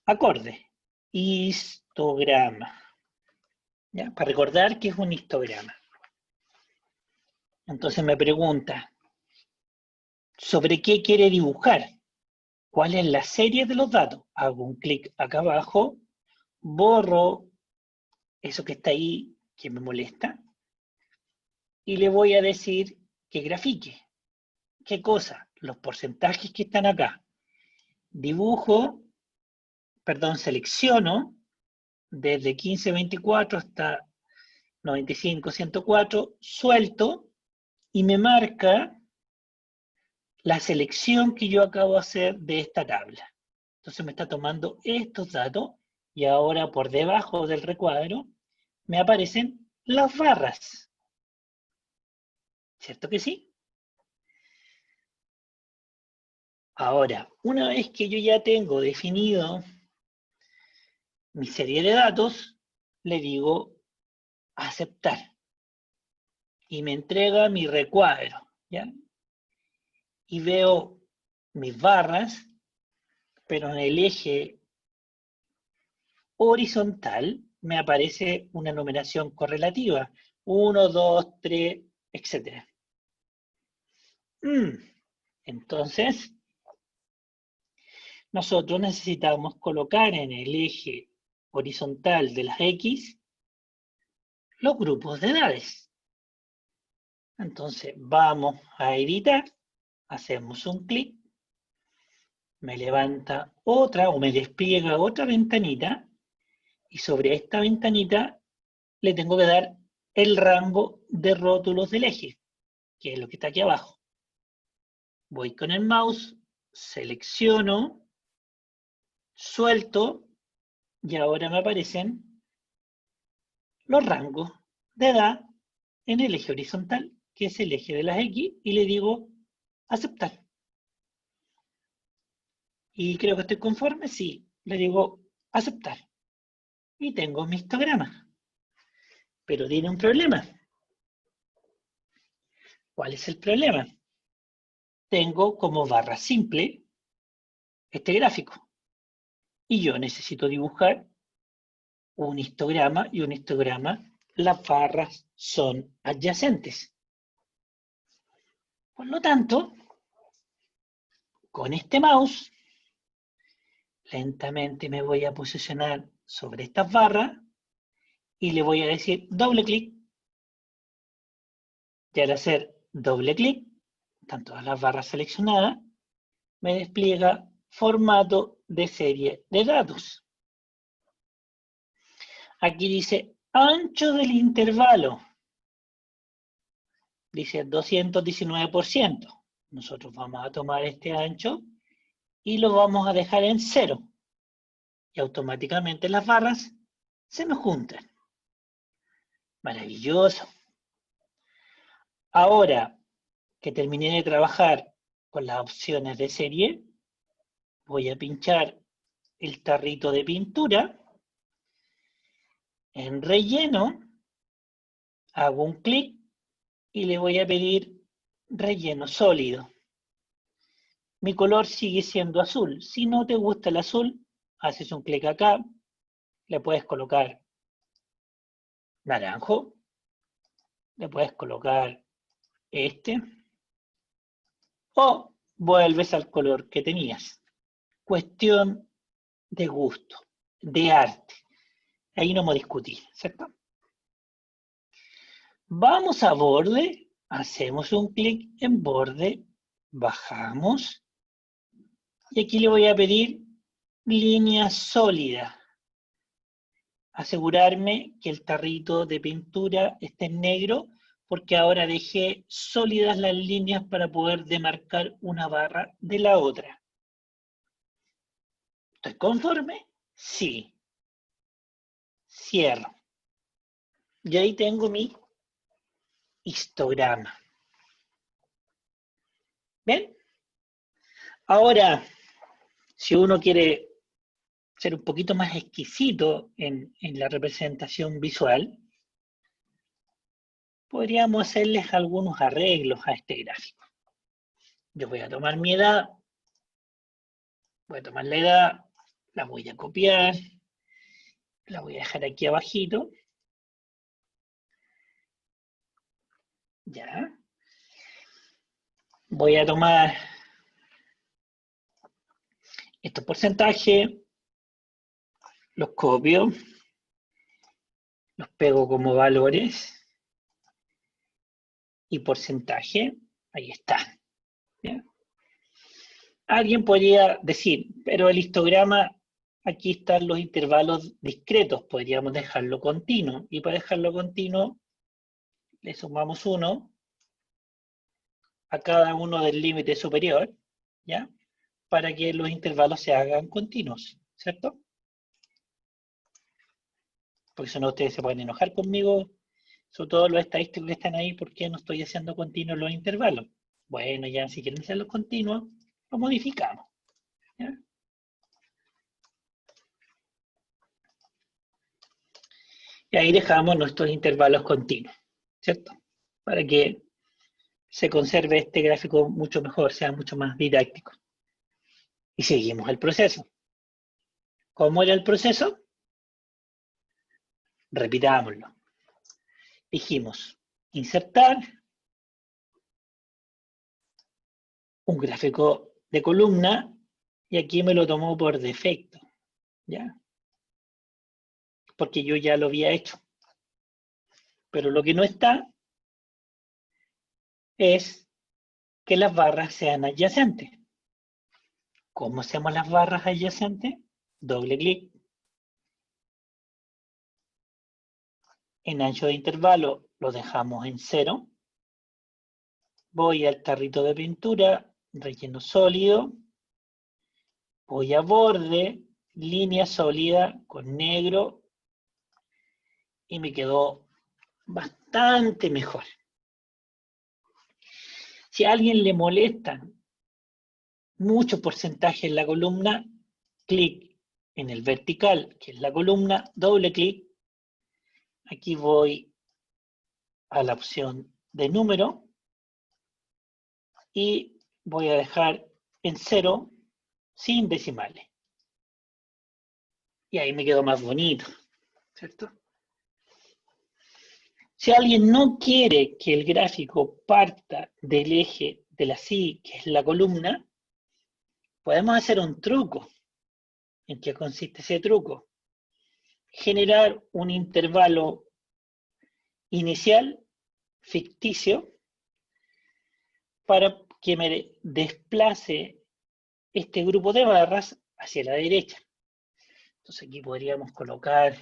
acorde. Histograma. ¿Ya? Para recordar que es un histograma. Entonces me pregunta, ¿sobre qué quiere dibujar? ¿Cuál es la serie de los datos? Hago un clic acá abajo, borro eso que está ahí que me molesta y le voy a decir que grafique. ¿Qué cosa? Los porcentajes que están acá. Selecciono desde 1524 hasta 95-104, suelto y me marca la selección que yo acabo de hacer de esta tabla. Entonces me está tomando estos datos y ahora por debajo del recuadro me aparecen las barras. ¿Cierto que sí? Ahora, una vez que yo ya tengo definido mi serie de datos, le digo aceptar. Y me entrega mi recuadro, ¿ya? Y veo mis barras, pero en el eje horizontal me aparece una numeración correlativa. 1, 2, 3, etc. Entonces, nosotros necesitamos colocar en el eje horizontal de las X los grupos de edades. Entonces, vamos a editar, hacemos un clic, me levanta otra o me despliega otra ventanita y sobre esta ventanita le tengo que dar el rango de rótulos del eje, que es lo que está aquí abajo. Voy con el mouse, selecciono, suelto y ahora me aparecen los rangos de edad en el eje horizontal, que es el eje de las X, y le digo aceptar. Y creo que estoy conforme, sí, le digo aceptar. y tengo mi histograma. Pero tiene un problema. ¿Cuál es el problema? Tengo como barra simple este gráfico. Y yo necesito dibujar un histograma, y un histograma, las barras son adyacentes. Por lo tanto, con este mouse, lentamente me voy a posicionar sobre estas barras y le voy a decir doble clic. Y al hacer doble clic, están todas las barras seleccionadas, me despliega formato de serie de datos. Aquí dice ancho del intervalo. Dice 219%. Nosotros vamos a tomar este ancho y lo vamos a dejar en 0. Y automáticamente las barras se nos juntan. Maravilloso. Ahora que terminé de trabajar con las opciones de serie, voy a pinchar el tarrito de pintura en relleno, hago un clic y le voy a pedir relleno sólido. Mi color sigue siendo azul. Si no te gusta el azul, haces un clic acá, le puedes colocar naranjo, le puedes colocar este, o vuelves al color que tenías. Cuestión de gusto, de arte. Ahí no vamos a discutir, ¿cierto? Vamos a borde, hacemos un clic en borde, bajamos, y aquí le voy a pedir línea sólida. Asegurarme que el tarrito de pintura esté en negro, porque ahora dejé sólidas las líneas para poder demarcar una barra de la otra. ¿Estoy conforme? Sí. Cierro. Y ahí tengo mi histograma. ¿Ven? Ahora, si uno quiere ser un poquito más exquisito en la representación visual, podríamos hacerles algunos arreglos a este gráfico. Yo voy a tomar mi edad, voy a tomar la edad, la voy a copiar, la voy a dejar aquí abajito. Ya. Voy a tomar estos porcentajes, los copio, los pego como valores y porcentaje, ahí está. ¿Ya? Alguien podría decir, pero el histograma, aquí están los intervalos discretos, podríamos dejarlo continuo, y para dejarlo continuo le sumamos 1 a cada uno del límite superior, ¿ya? Para que los intervalos se hagan continuos, ¿cierto? Porque si no ustedes se pueden enojar conmigo, sobre todo los estadísticos que están ahí, ¿por qué no estoy haciendo continuos los intervalos? Bueno, ya si quieren hacerlos continuos, lo modificamos, ¿ya? Y ahí dejamos nuestros intervalos continuos, ¿cierto? Para que se conserve este gráfico mucho mejor, sea mucho más didáctico. Y seguimos el proceso. ¿Cómo era el proceso? Repitámoslo. Dijimos, insertar un gráfico de columna, y aquí me lo tomó por defecto, ¿ya? Porque yo ya lo había hecho. Pero lo que no está es que las barras sean adyacentes. ¿Cómo hacemos las barras adyacentes? Doble clic. En ancho de intervalo lo dejamos en 0. Voy al tarrito de pintura, relleno sólido. Voy a borde, línea sólida con negro. Y me quedó bastante mejor. Si a alguien le molestan mucho porcentaje en la columna, clic en el vertical, que es la columna, doble clic. Aquí voy a la opción de número y voy a dejar en 0 sin decimales. Y ahí me quedó más bonito, ¿cierto? Si alguien no quiere que el gráfico parta del eje de la Y, que es la columna, podemos hacer un truco. ¿En qué consiste ese truco? Generar un intervalo inicial ficticio para que me desplace este grupo de barras hacia la derecha. Entonces aquí podríamos colocar,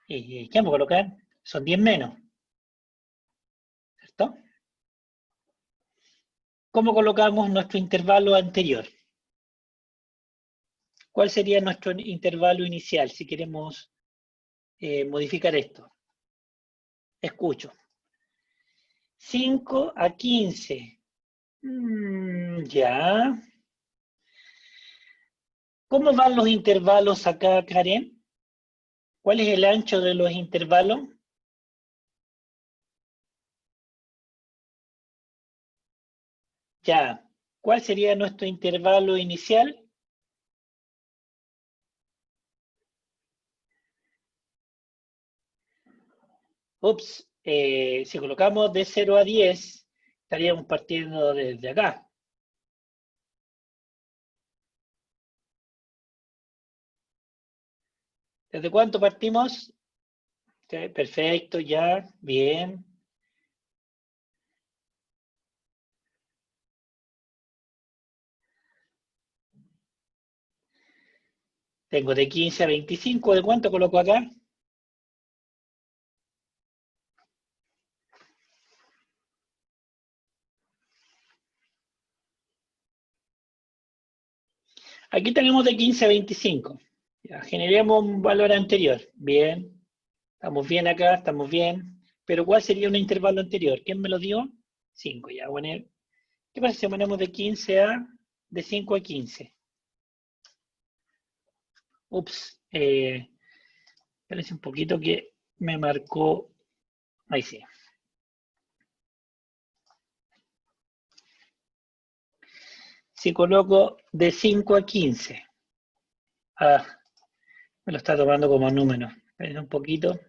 ¿qué vamos a colocar? Son 10 menos, ¿cierto? ¿Cómo colocamos nuestro intervalo anterior? ¿Cuál sería nuestro intervalo inicial si queremos modificar esto? Escucho. 5 a 15. Ya. ¿Cómo van los intervalos acá, Karen? ¿Cuál es el ancho de los intervalos? Ya. ¿Cuál sería nuestro intervalo inicial? Ups, si colocamos de 0 a 10, estaríamos partiendo desde acá. ¿Desde cuánto partimos? Okay, perfecto, ya, bien. Tengo de 15 a 25, ¿de cuánto coloco acá? Aquí tenemos de 15 a 25. Ya, generemos un valor anterior. Bien, estamos bien acá, estamos bien. Pero ¿cuál sería un intervalo anterior? ¿Quién me lo dio? 5, ya, bueno. ¿Qué pasa si ponemos de 15 a, de 5 a 15? Ups, espérense un poquito que me marcó, ahí sí. Si coloco de 5 a 15, me lo está tomando como número. Espérense un poquito.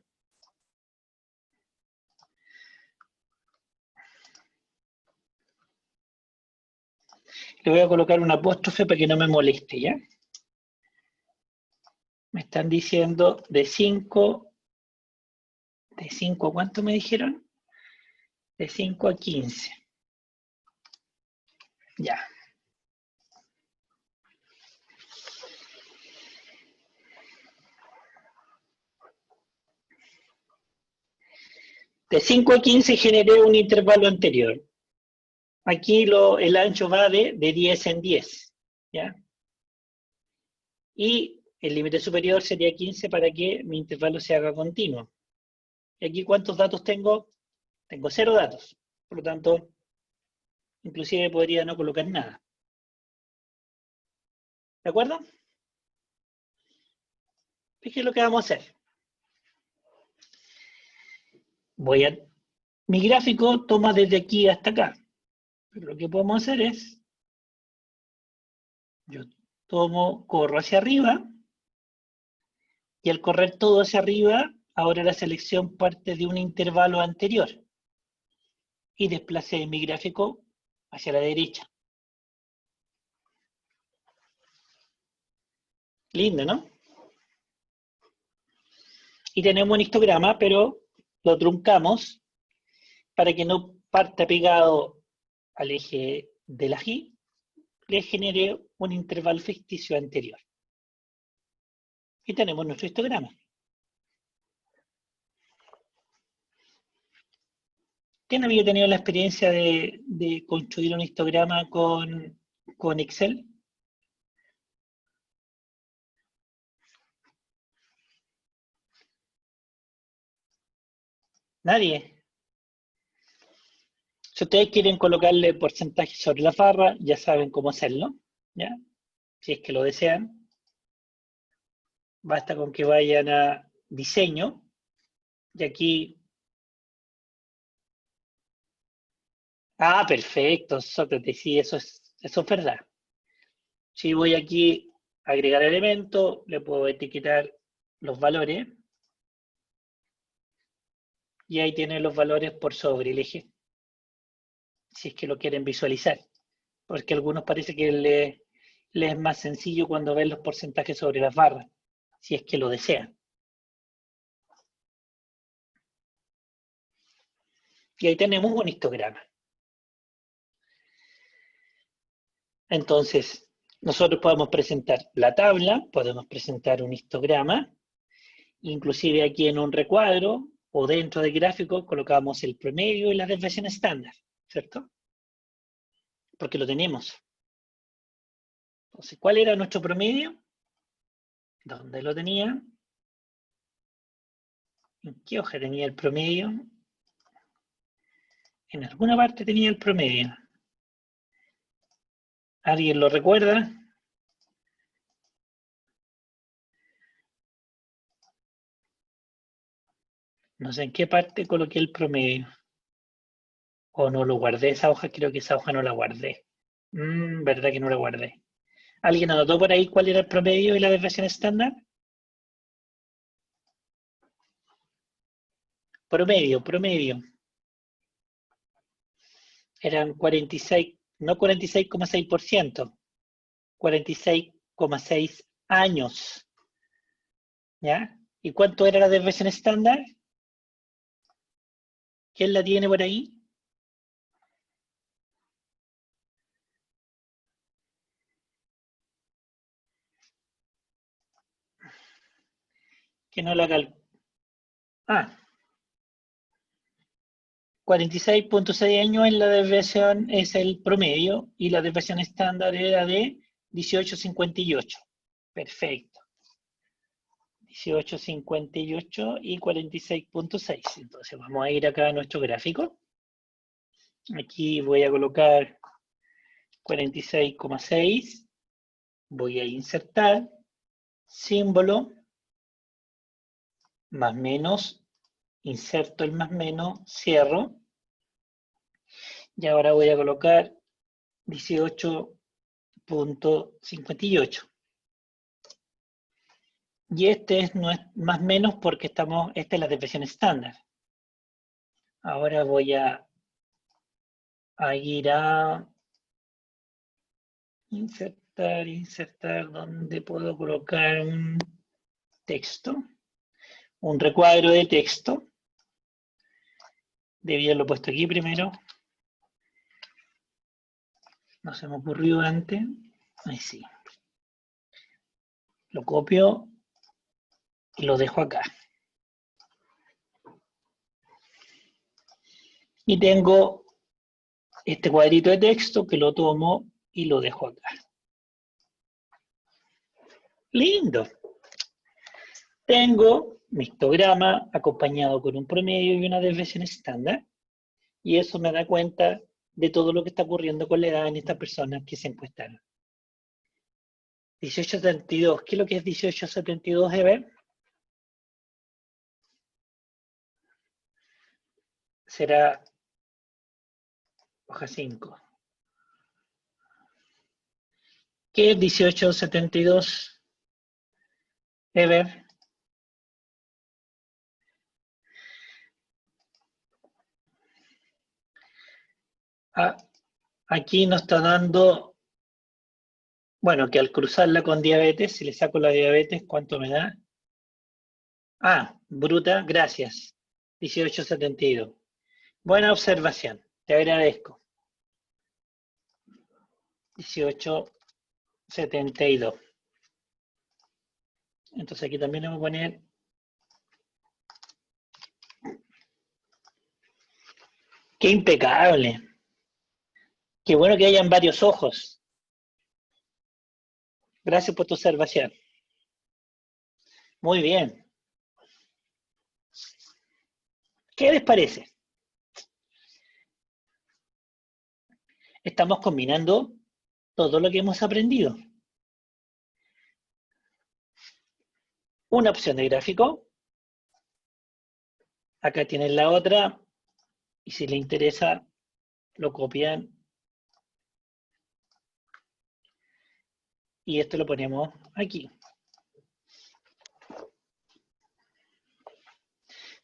Le voy a colocar un apóstrofe para que no me moleste, ¿ya? Me están diciendo de 5 ¿a cuánto me dijeron? De 5 a 15. Ya. De 5 a 15 generé un intervalo anterior. Aquí el ancho va de 10 en 10, ¿ya? Y el límite superior sería 15 para que mi intervalo se haga continuo. ¿Y aquí cuántos datos tengo? Tengo 0 datos. Por lo tanto, inclusive podría no colocar nada. ¿De acuerdo? Fíjense lo que vamos a hacer. Mi gráfico toma desde aquí hasta acá. Pero lo que podemos hacer es, yo corro hacia arriba, y al correr todo hacia arriba, ahora la selección parte de un intervalo anterior. Y desplacé mi gráfico hacia la derecha. Lindo, ¿no? Y tenemos un histograma, pero lo truncamos para que no parta pegado al eje de la Y, le genere un intervalo ficticio anterior. Y tenemos nuestro histograma. ¿Quién había tenido la experiencia de construir un histograma con Excel? Nadie. Si ustedes quieren colocarle porcentaje sobre la barra, ya saben cómo hacerlo, ¿ya? Si es que lo desean. Basta con que vayan a diseño, y aquí... Ah, perfecto, Sócrates, sí, eso es verdad. Si voy aquí a agregar elemento, le puedo etiquetar los valores, y ahí tienen los valores por sobre el eje, si es que lo quieren visualizar, porque a algunos parece que les es más sencillo cuando ven los porcentajes sobre las barras, si es que lo desean. Y ahí tenemos un histograma. Entonces, nosotros podemos presentar la tabla, podemos presentar un histograma, inclusive aquí en un recuadro o dentro del gráfico colocamos el promedio y la desviación estándar, ¿cierto? Porque lo tenemos. Entonces, ¿cuál era nuestro promedio? ¿Dónde lo tenía? ¿En qué hoja tenía el promedio? En alguna parte tenía el promedio. ¿Alguien lo recuerda? No sé en qué parte coloqué el promedio. O no lo guardé esa hoja, creo que esa hoja no la guardé. ¿Verdad que no la guardé? ¿Alguien anotó por ahí cuál era el promedio y la desviación estándar? Promedio. Eran 46, no 46,6%, 46,6 años. ¿Ya? ¿Y cuánto era la desviación estándar? ¿Quién la tiene por ahí? Que no la calculo. 46,6 años en la desviación es el promedio y la desviación estándar era de 18,58. Perfecto. 18,58 y 46,6. Entonces vamos a ir acá a nuestro gráfico. Aquí voy a colocar 46,6. Voy a insertar símbolo, más menos, inserto el más menos, cierro. Y ahora voy a colocar 18,58. Y este no es más menos porque esta es la desviación estándar. Ahora voy a ir a insertar, donde puedo colocar un texto, un recuadro de texto. Debí haberlo puesto aquí primero. No se me ocurrió antes. Ahí sí. Lo copio y lo dejo acá. Y tengo este cuadrito de texto que lo tomo y lo dejo acá. Lindo. Tengo mi histograma acompañado con un promedio y una desviación estándar. Y eso me da cuenta de todo lo que está ocurriendo con la edad en estas personas que se encuestaron. 1872. ¿Qué es lo que es 1872, Eber? Será hoja 5. ¿Qué es 1872, Eber? Aquí nos está dando, bueno, que al cruzarla con diabetes, si le saco la diabetes, ¿cuánto me da? Bruta, gracias. 1872. Buena observación, te agradezco. 1872. Entonces aquí también le voy a poner ¡qué impecable! Qué bueno que hayan varios ojos. Gracias por tu observación. Muy bien. ¿Qué les parece? Estamos combinando todo lo que hemos aprendido. una opción de gráfico. Acá tienen la otra, y si le interesa, lo copian. Y esto lo ponemos aquí.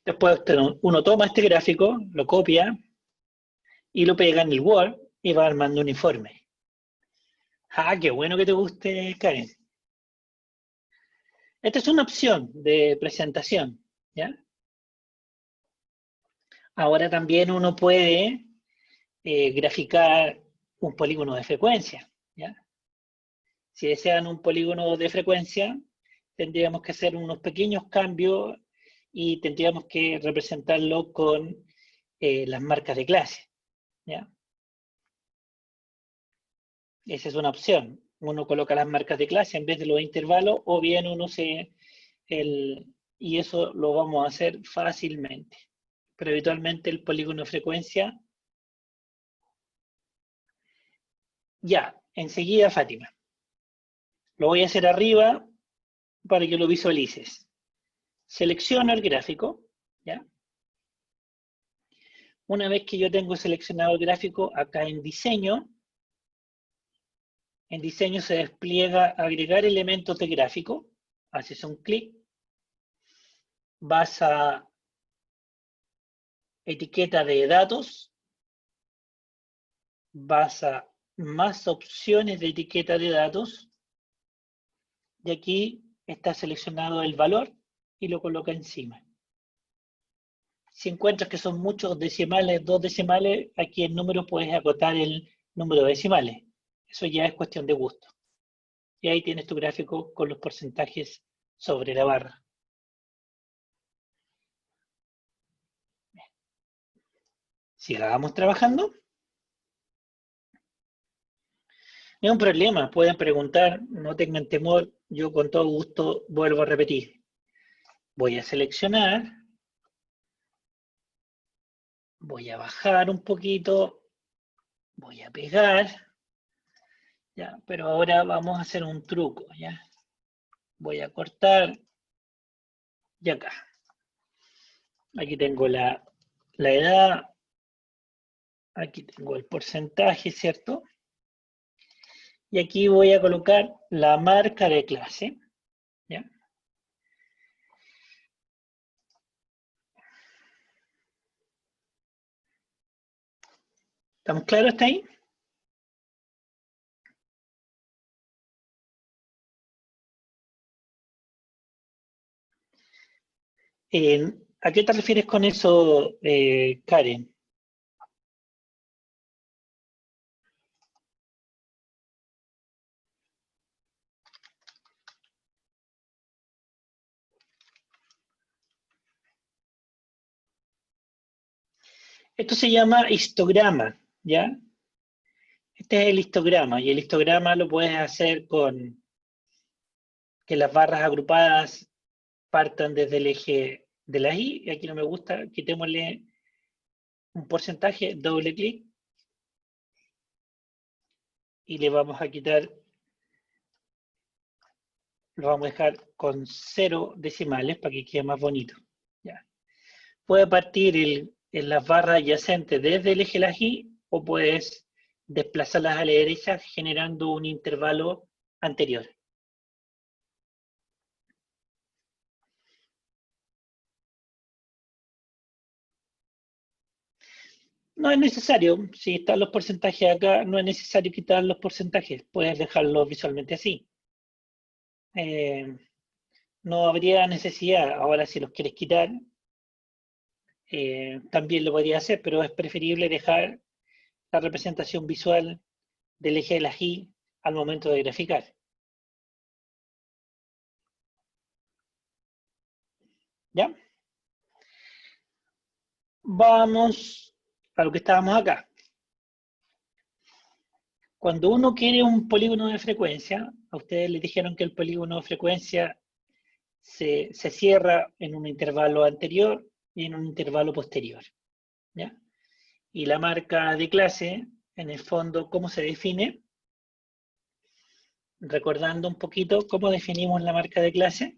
Después uno toma este gráfico, lo copia, y lo pega en el Word, y va armando un informe. ¡Ah, qué bueno que te guste, Karen! Esta es una opción de presentación, ¿ya? Ahora también uno puede graficar un polígono de frecuencia, ¿ya? Si desean un polígono de frecuencia, tendríamos que hacer unos pequeños cambios y tendríamos que representarlo con las marcas de clase, ¿ya? Esa es una opción. Uno coloca las marcas de clase en vez de los intervalos, o bien uno y eso lo vamos a hacer fácilmente. Pero habitualmente el polígono de frecuencia, ya, enseguida, Fátima. Lo voy a hacer arriba para que lo visualices. Selecciono el gráfico, ¿ya? Una vez que yo tengo seleccionado el gráfico, acá en diseño se despliega agregar elementos de gráfico, haces un clic, vas a etiqueta de datos, vas a más opciones de etiqueta de datos, y aquí está seleccionado el valor y lo coloca encima. Si encuentras que son muchos decimales, 2 decimales, aquí en número puedes acotar el número de decimales. Eso ya es cuestión de gusto. Y ahí tienes tu gráfico con los porcentajes sobre la barra. Sigamos trabajando. No hay un problema, pueden preguntar, no tengan temor, yo con todo gusto vuelvo a repetir. Voy a seleccionar, voy a bajar un poquito, voy a pegar, ya, pero ahora vamos a hacer un truco, ya. Voy a cortar, y acá. Aquí tengo la edad, aquí tengo el porcentaje, ¿cierto? Y aquí voy a colocar la marca de clase, ¿ya? ¿Estamos claros hasta ahí? ¿A qué te refieres con eso, Karen? Esto se llama histograma, ¿ya? Este es el histograma, y el histograma lo puedes hacer con que las barras agrupadas partan desde el eje de la Y, y aquí no me gusta, quitémosle un porcentaje, doble clic, y le vamos a quitar, lo vamos a dejar con 0 decimales para que quede más bonito. ¿Ya? Puede partir en las barras adyacentes desde el eje de la Y, o puedes desplazarlas a la derecha generando un intervalo anterior. No es necesario, si están los porcentajes acá, no es necesario quitar los porcentajes, puedes dejarlos visualmente así. No habría necesidad, ahora si los quieres quitar, también lo podría hacer, pero es preferible dejar la representación visual del eje de la Y al momento de graficar. ¿Ya? Vamos a lo que estábamos acá. Cuando uno quiere un polígono de frecuencia, a ustedes les dijeron que el polígono de frecuencia se cierra en un intervalo anterior y en un intervalo posterior, ¿ya? Y la marca de clase, en el fondo, ¿cómo se define? Recordando un poquito cómo definimos la marca de clase.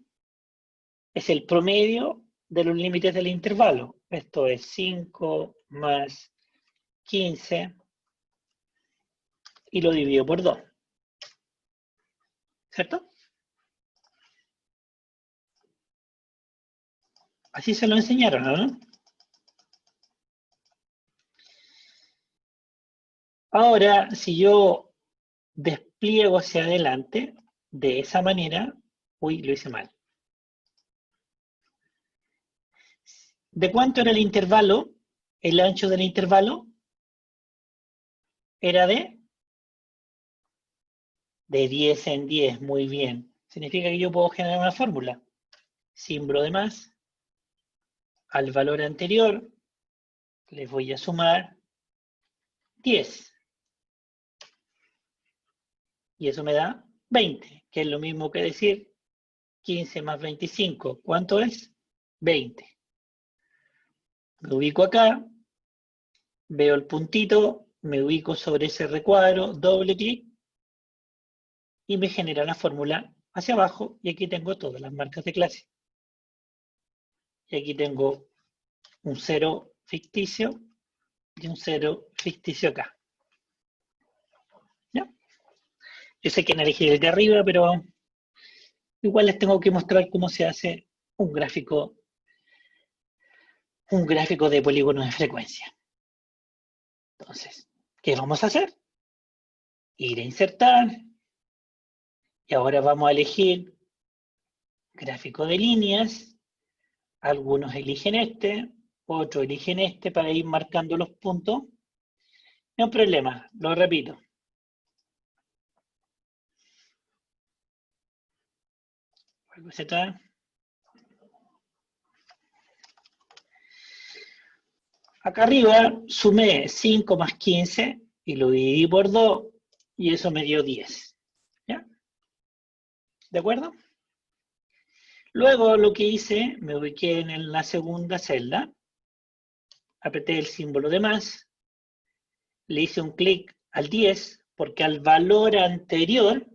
es el promedio de los límites del intervalo. Esto es 5 más 15 y lo divido por 2. ¿Cierto? Así se lo enseñaron, ¿no? Ahora, si yo despliego hacia adelante de esa manera, uy, lo hice mal. ¿De cuánto era el intervalo? El ancho del intervalo era de 10 en 10, muy bien. Significa que yo puedo generar una fórmula. Símbolo de más, al valor anterior, les voy a sumar 10. Y eso me da 20, que es lo mismo que decir 15 más 25. ¿Cuánto es? 20. Me ubico acá, veo el puntito, me ubico sobre ese recuadro, doble clic, y me genera la fórmula hacia abajo, y aquí tengo todas las marcas de clase. Y aquí tengo un 0 ficticio y un 0 ficticio acá. ¿Ya? Yo sé que han elegido el de arriba, pero igual les tengo que mostrar cómo se hace un gráfico de polígonos de frecuencia. Entonces, ¿qué vamos a hacer? Ir a insertar, y ahora vamos a elegir gráfico de líneas. Algunos eligen este, otros eligen este para ir marcando los puntos. No hay un problema, lo repito. Acá arriba sumé 5 más 15 y lo dividí por 2 y eso me dio 10. ¿Ya? ¿De acuerdo? Luego lo que hice, me ubiqué en la segunda celda, apreté el símbolo de más, le hice un clic al 10 porque al valor anterior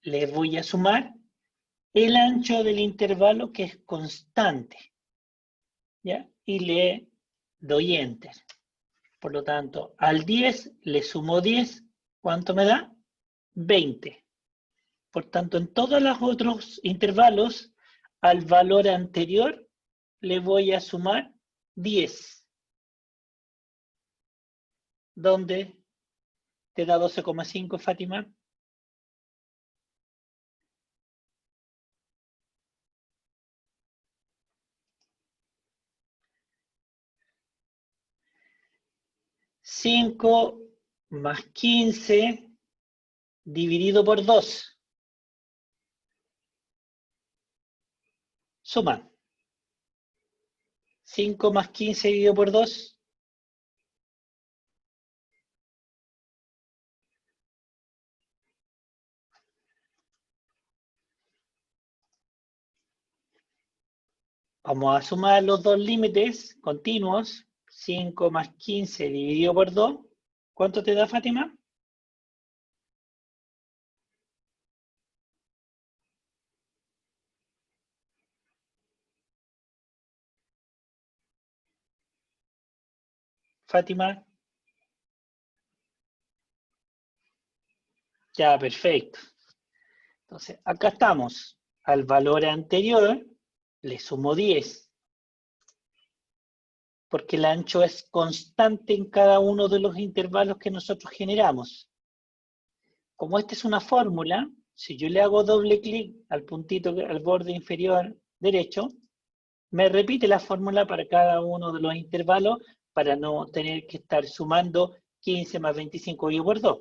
le voy a sumar el ancho del intervalo que es constante. ¿Ya? Y le doy Enter. Por lo tanto, al 10 le sumo 10. ¿Cuánto me da? 20. Por tanto, en todos los otros intervalos, al valor anterior le voy a sumar 10. ¿Dónde te da 12,5, Fátima? ¿5 más 15 dividido por 2? Suma. 5 más 15 dividido por 2. Vamos a sumar los dos límites continuos. 5 más 15 dividido por 2. ¿Cuánto te da, Fátima? Fátima. Ya, perfecto. Entonces, acá estamos. Al valor anterior le sumo 10. Porque el ancho es constante en cada uno de los intervalos que nosotros generamos. Como esta es una fórmula, si yo le hago doble clic al puntito, al borde inferior derecho, me repite la fórmula para cada uno de los intervalos para no tener que estar sumando 15 más 25 dividido por 2.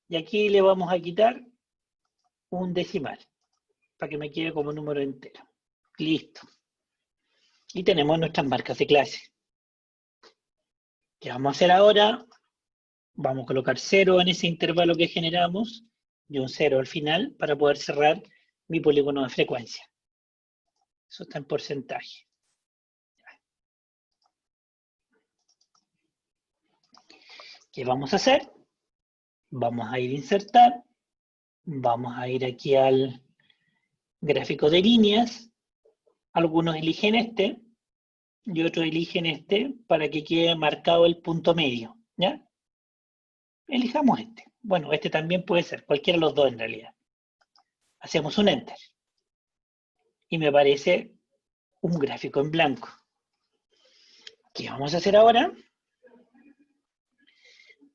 Y aquí le vamos a quitar un decimal para que me quede como número entero. Listo. Y tenemos nuestras marcas de clase. ¿Qué vamos a hacer ahora? Vamos a colocar 0 en ese intervalo que generamos y un 0 al final para poder cerrar mi polígono de frecuencia. Eso está en porcentaje. ¿Qué vamos a hacer? Vamos a ir a insertar Vamos a ir aquí al gráfico de líneas. Algunos eligen este y otros eligen este para que quede marcado el punto medio, ¿ya? Elijamos este. Bueno, este también puede ser, cualquiera de los dos en realidad. Hacemos un Enter. Y me aparece un gráfico en blanco. ¿Qué vamos a hacer ahora?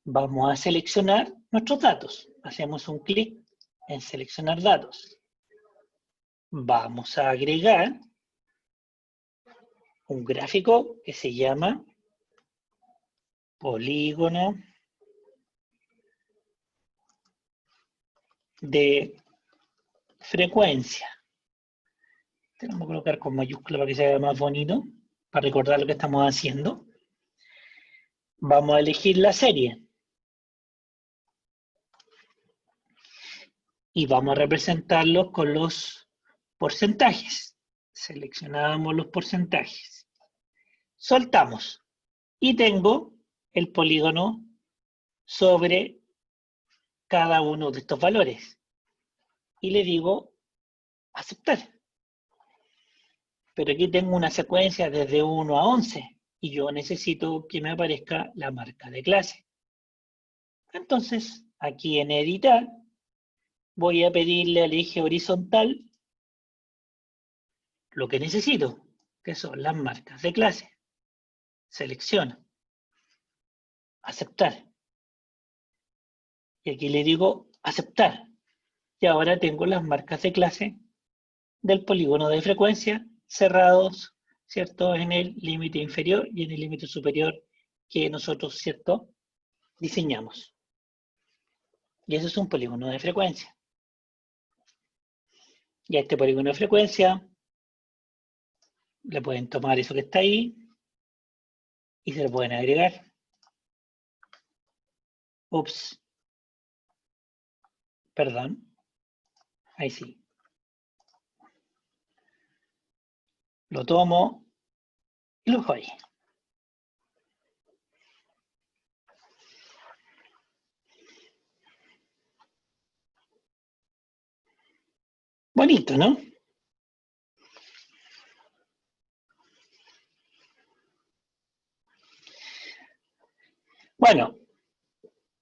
Vamos a seleccionar nuestros datos. Hacemos un clic en seleccionar datos. Vamos a agregar un gráfico que se llama polígono de frecuencia. Tenemos que colocar con mayúscula para que sea más bonito, para recordar lo que estamos haciendo. Vamos a elegir la serie. Y vamos a representarlos con los porcentajes. Seleccionamos los porcentajes. Soltamos. Y tengo el polígono sobre cada uno de estos valores. Y le digo aceptar. Pero aquí tengo una secuencia desde 1 a 11 y yo necesito que me aparezca la marca de clase. Entonces, aquí en editar, voy a pedirle al eje horizontal lo que necesito, que son las marcas de clase. Selecciono. Aceptar. Y aquí le digo aceptar. Y ahora tengo las marcas de clase del polígono de frecuencia cerrados, ¿cierto? En el límite inferior y en el límite superior que nosotros, ¿cierto? Diseñamos. Y eso es un polígono de frecuencia. Y a este polígono de frecuencia le pueden tomar eso que está ahí y se lo pueden agregar. Ups. Perdón. Ahí sí. Lo tomo y lo dejo ahí. Bonito, ¿no? Bueno,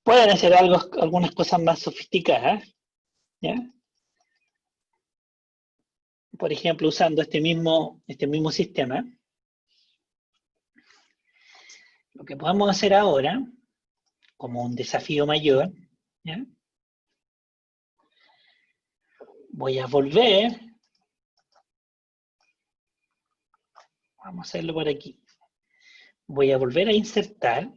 pueden hacer algunas cosas más sofisticadas, ¿ya? Por ejemplo, usando este mismo sistema. Lo que podemos hacer ahora, como un desafío mayor, ¿ya? Voy a volver. Vamos a hacerlo por aquí. Voy a volver a insertar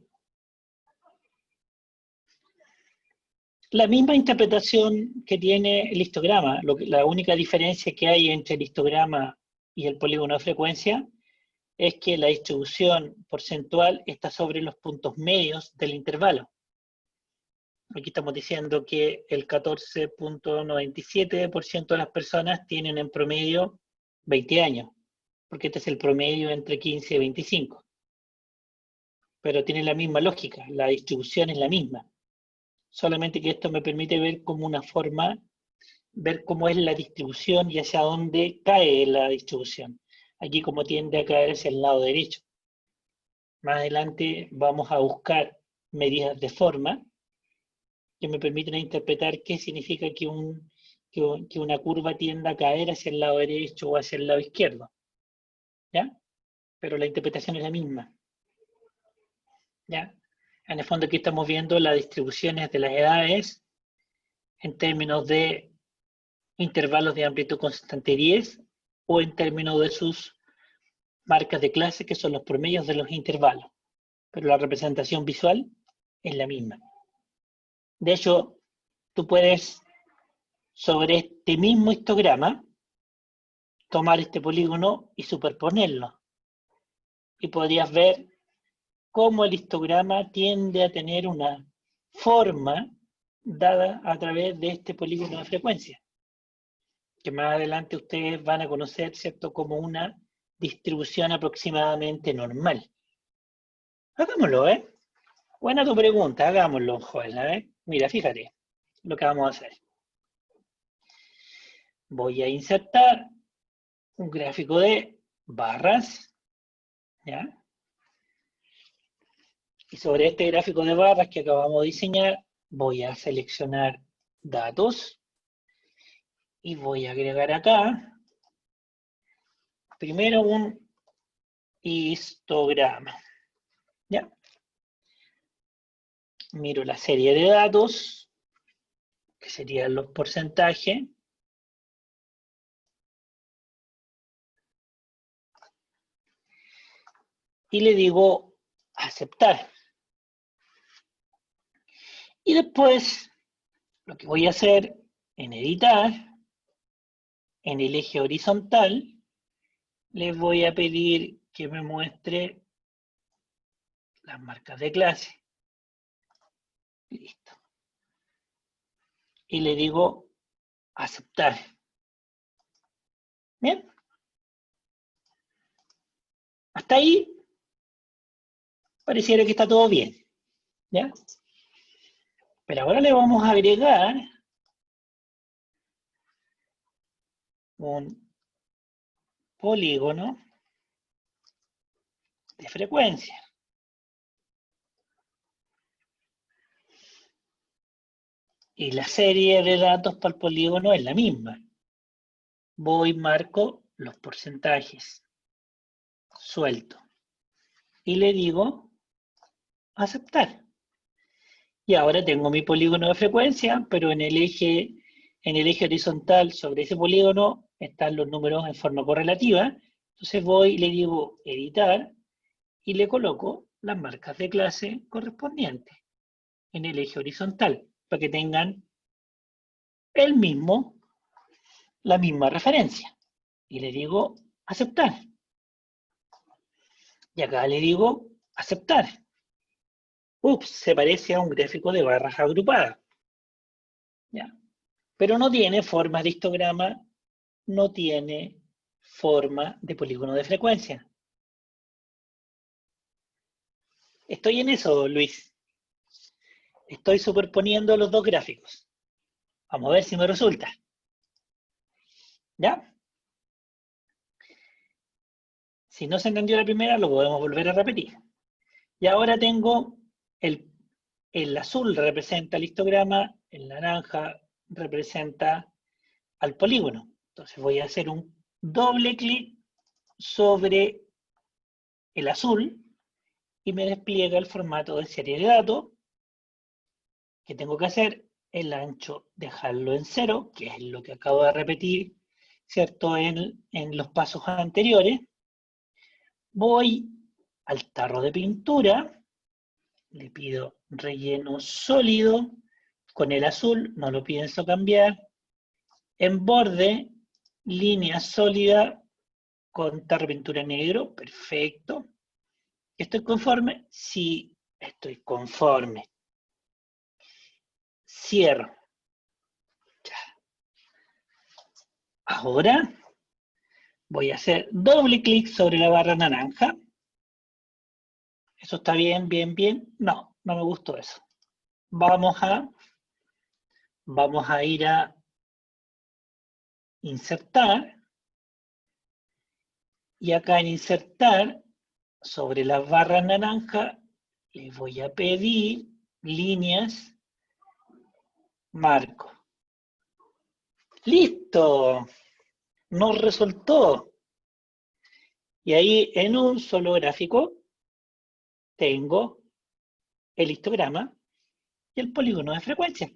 la misma interpretación que tiene el histograma. La única diferencia que hay entre el histograma y el polígono de frecuencia es que la distribución porcentual está sobre los puntos medios del intervalo. Aquí estamos diciendo que el 14.97% de las personas tienen en promedio 20 años, porque este es el promedio entre 15 y 25. Pero tiene la misma lógica, la distribución es la misma. Solamente que esto me permite ver como una forma, ver cómo es la distribución y hacia dónde cae la distribución. Aquí como tiende a caer hacia el lado derecho. Más adelante vamos a buscar medidas de forma que me permiten interpretar qué significa que una curva tienda a caer hacia el lado derecho o hacia el lado izquierdo. ¿Ya? Pero la interpretación es la misma. ¿Ya? En el fondo aquí estamos viendo las distribuciones de las edades en términos de intervalos de amplitud constante 10 o en términos de sus marcas de clase, que son los promedios de los intervalos. Pero la representación visual es la misma. De hecho, tú puedes, sobre este mismo histograma, tomar este polígono y superponerlo. Y podrías ver cómo el histograma tiende a tener una forma dada a través de este polígono de frecuencia, que más adelante ustedes van a conocer, ¿cierto?, como una distribución aproximadamente normal. Hagámoslo, ¿eh? Buena tu pregunta, hagámoslo, Joel, ¿eh? Mira, fíjate lo que vamos a hacer. voy a insertar un gráfico de barras, ¿ya? Y sobre este gráfico de barras que acabamos de diseñar, voy a seleccionar datos y voy a agregar acá primero un histograma, ¿ya? Miro la serie de datos, que serían los porcentajes. Y le digo aceptar. Y después, lo que voy a hacer en editar, en el eje horizontal, les voy a pedir que me muestre las marcas de clase. Listo. Y le digo aceptar. ¿Bien? Hasta ahí pareciera que está todo bien. ¿Ya? Pero ahora le vamos a agregar un polígono de frecuencia. Y la serie de datos para el polígono es la misma. Voy, marco los porcentajes. Suelto. Y le digo aceptar. Y ahora tengo mi polígono de frecuencia, pero en el eje horizontal sobre ese polígono están los números en forma correlativa. Entonces voy y le digo editar y le coloco las marcas de clase correspondientes en el eje horizontal para que tengan la misma referencia. Y le digo aceptar. Y acá le digo aceptar. Ups, se parece a un gráfico de barras agrupadas. ¿Ya? Pero no tiene forma de histograma, no tiene forma de polígono de frecuencia. Estoy en eso, Luis. Estoy superponiendo los dos gráficos. Vamos a ver si me resulta. ¿Ya? Si no se entendió la primera, lo podemos volver a repetir. Y ahora tengo el azul representa el histograma, el naranja representa al polígono. Entonces voy a hacer un doble clic sobre el azul y me despliega el formato de serie de datos. Que tengo que hacer el ancho, dejarlo en 0, que es lo que acabo de repetir, ¿cierto? En los pasos anteriores. Voy al tarro de pintura, le pido relleno sólido, con el azul, no lo pienso cambiar. En borde, línea sólida con tarro de pintura negro, perfecto. ¿Estoy conforme? Sí, estoy conforme. Cierro. Ahora voy a hacer doble clic sobre la barra naranja. ¿Eso está bien, bien, bien? No, no me gustó eso. Vamos a ir a insertar. Y acá en insertar, sobre las barras naranja, le voy a pedir líneas, marco. ¡Listo! Nos resultó. Y ahí en un solo gráfico tengo el histograma y el polígono de frecuencia.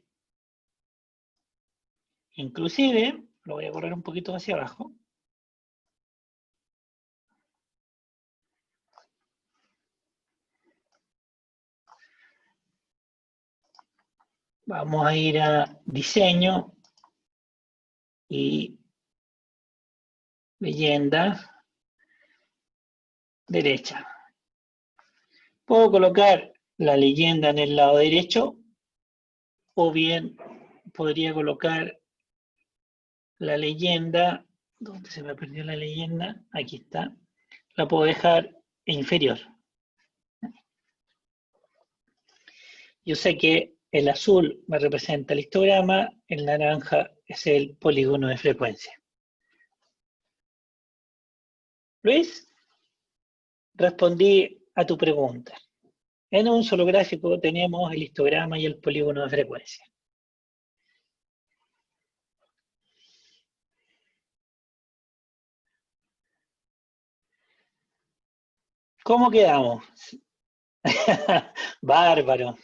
Inclusive, lo voy a correr un poquito hacia abajo. Vamos a ir a diseño y leyenda derecha. Puedo colocar la leyenda en el lado derecho o bien podría colocar la leyenda, ¿dónde se me perdió la leyenda? Aquí está. La puedo dejar inferior. Yo sé que el azul me representa el histograma, el naranja es el polígono de frecuencia. Luis, respondí a tu pregunta. En un solo gráfico tenemos el histograma y el polígono de frecuencia. ¿Cómo quedamos? Bárbaro.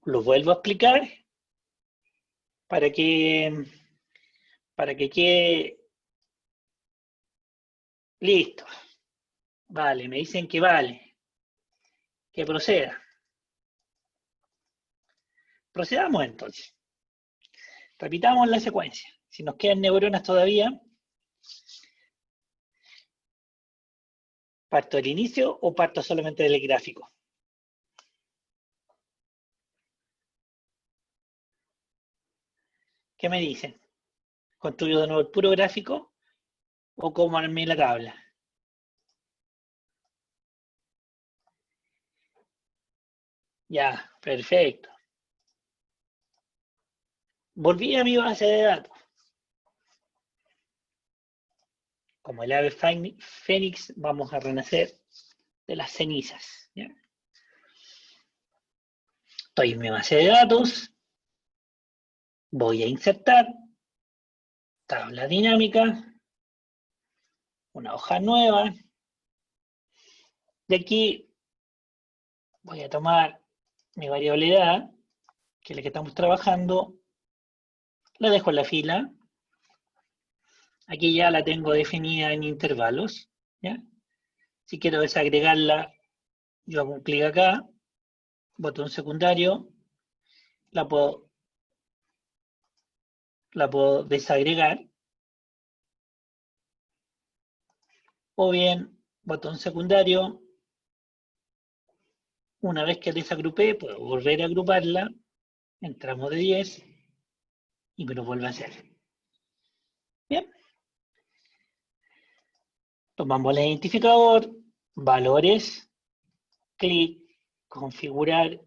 Lo vuelvo a explicar para que quede listo. Vale, me dicen que vale. Que proceda. Procedamos entonces. Repitamos la secuencia. Si nos quedan neuronas todavía, ¿parto del inicio o parto solamente del gráfico? ¿Qué me dicen? ¿Construyo de nuevo el puro gráfico o cómo armé la tabla? Ya, perfecto. Volví a mi base de datos. Como el ave fénix, vamos a renacer de las cenizas. ¿Ya? Estoy en mi base de datos. Voy a insertar tabla dinámica. Una hoja nueva. De aquí voy a tomar mi variable edad, que es la que estamos trabajando. La dejo en la fila. Aquí ya la tengo definida en intervalos. ¿Ya? Si quiero desagregarla, yo hago un clic acá, botón secundario, la puedo desagregar. O bien, botón secundario, una vez que desagrupé, puedo volver a agruparla, entramos de 10 y me lo vuelve a hacer. Bien. Tomamos el identificador, valores, clic, configurar,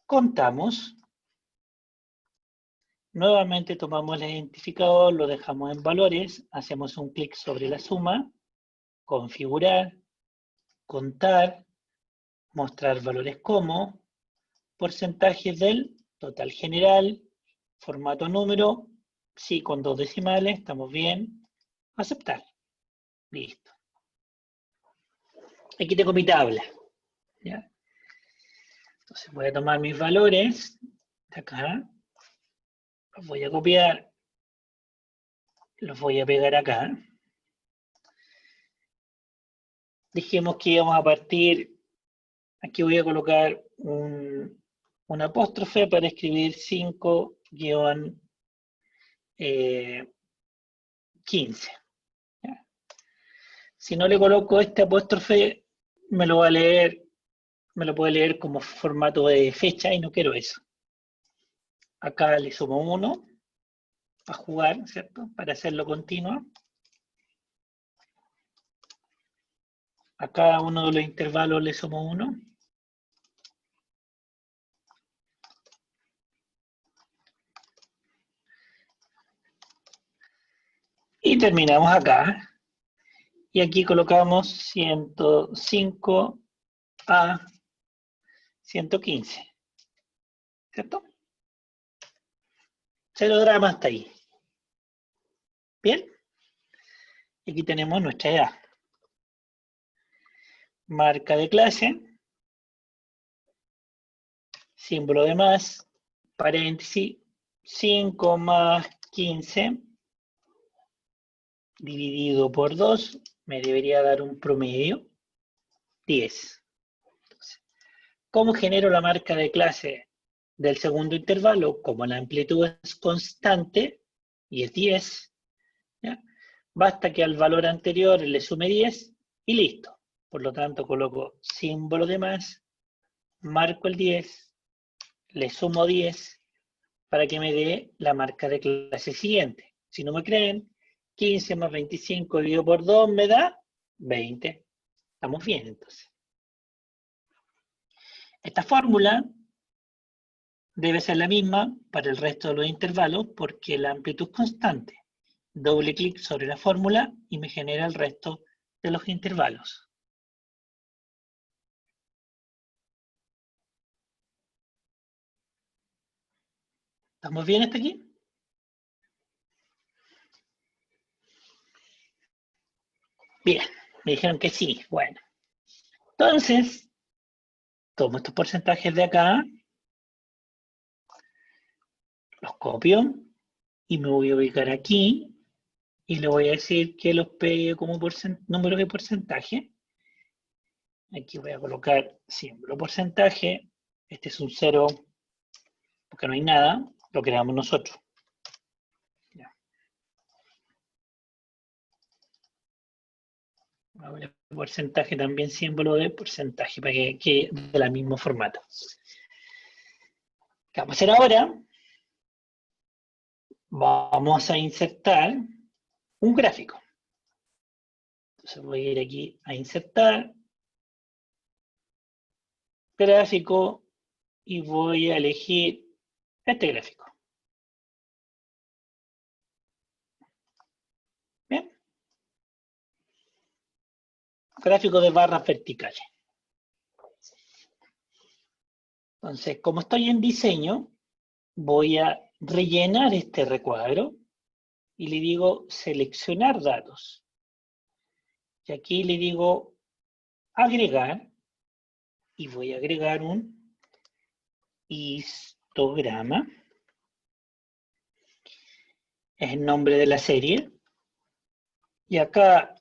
contamos. Nuevamente tomamos el identificador, lo dejamos en valores, hacemos un clic sobre la suma, configurar, contar, mostrar valores como, porcentajes del total general, formato número, sí con 2 decimales, estamos bien, aceptar. Listo. Aquí tengo mi tabla. ¿Ya? Entonces voy a tomar mis valores de acá, los voy a copiar, los voy a pegar acá. Dijimos que íbamos a partir, aquí voy a colocar un apóstrofe para escribir 5-15. ¿Ya? Si no le coloco este apóstrofe, me lo puede leer como formato de fecha y no quiero eso. Acá le sumo 1 para jugar, ¿cierto? Para hacerlo continuo. A cada uno de los intervalos le sumo 1. Y terminamos acá. Y aquí colocamos 105 a 115. ¿Cierto? Cero drama hasta ahí. ¿Bien? Y aquí tenemos nuestra edad. Marca de clase. Símbolo de más. Paréntesis. 5 más 15. Dividido por 2. Me debería dar un promedio. 10. Entonces, ¿cómo genero la marca de clase del segundo intervalo? Como la amplitud es constante y es 10, ¿ya? Basta que al valor anterior le sume 10 y listo. Por lo tanto, coloco símbolo de más, marco el 10, le sumo 10 para que me dé la marca de clase siguiente. Si no me creen, 15 más 25 dividido por 2 me da 20. Estamos bien entonces. Esta fórmula debe ser la misma para el resto de los intervalos porque la amplitud es constante. Doble clic sobre la fórmula y me genera el resto de los intervalos. ¿Estamos bien hasta aquí? Bien, me dijeron que sí. Bueno, entonces, tomo estos porcentajes de acá, los copio y me voy a ubicar aquí y le voy a decir que los pegue como número de porcentaje. Aquí voy a colocar símbolo porcentaje. Este es un 0 porque no hay nada, lo creamos nosotros. Ya. Ahora, porcentaje también símbolo de porcentaje para que quede de la mismo formato. ¿Qué vamos a hacer ahora? Vamos a insertar un gráfico. Entonces voy a ir aquí a insertar, gráfico, y voy a elegir este gráfico. Bien. Gráfico de barras verticales. Entonces, como estoy en diseño, voy a rellenar este recuadro y le digo seleccionar datos. Y aquí le digo agregar y voy a agregar un histograma. Es el nombre de la serie. Y acá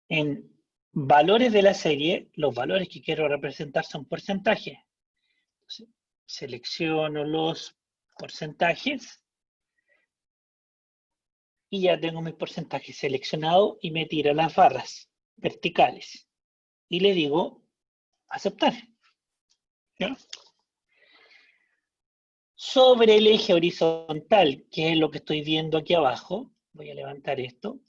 en valores de la serie, los valores que quiero representar son porcentajes. Entonces, selecciono los porcentajes y ya tengo mis porcentajes seleccionados y me tira las barras verticales. Y le digo aceptar. ¿Ya? Sobre el eje horizontal, que es lo que estoy viendo aquí abajo, voy a levantar esto.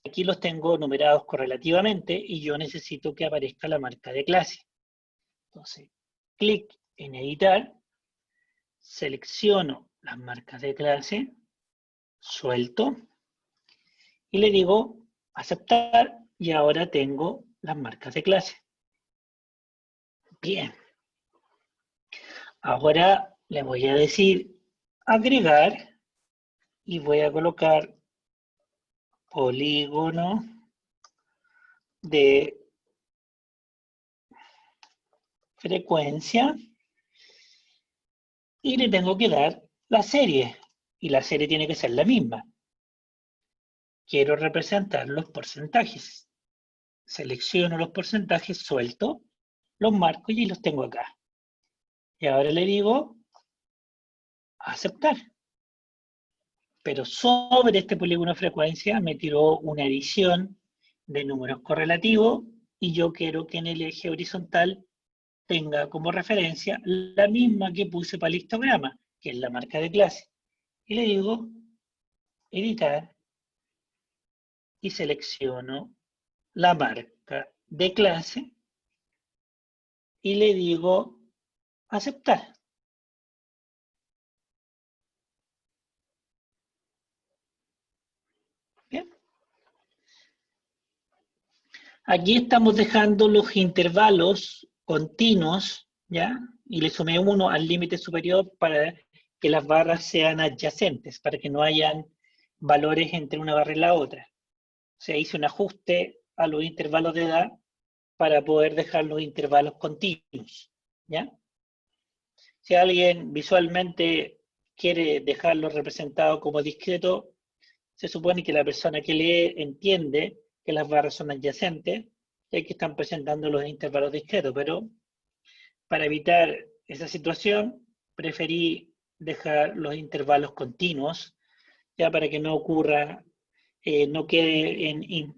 Aquí los tengo numerados correlativamente y yo necesito que aparezca la marca de clase. Entonces, clic en editar, selecciono las marcas de clase, suelto y le digo aceptar y ahora tengo las marcas de clase. Bien. Ahora le voy a decir agregar y voy a colocar polígono de frecuencia y le tengo que dar la serie y la serie tiene que ser la misma. Quiero representar los porcentajes. Selecciono los porcentajes, suelto, los marco y los tengo acá. Y ahora le digo aceptar. Pero sobre este polígono de frecuencia me tiró una edición de números correlativos y yo quiero que en el eje horizontal tenga como referencia la misma que puse para el histograma, que es la marca de clase. Y le digo editar y selecciono la marca de clase y le digo aceptar. Bien. Aquí estamos dejando los intervalos continuos, ¿ya? Y le sumé uno al límite superior para que las barras sean adyacentes, para que no hayan valores entre una barra y la otra. O sea, hice un ajuste a los intervalos de edad para poder dejar los intervalos continuos, ¿ya? Si alguien visualmente quiere dejarlo representado como discreto, se supone que la persona que lee entiende que las barras son adyacentes y que están presentando los intervalos discretos, pero para evitar esa situación preferí dejar los intervalos continuos, ya para que no ocurra, no queden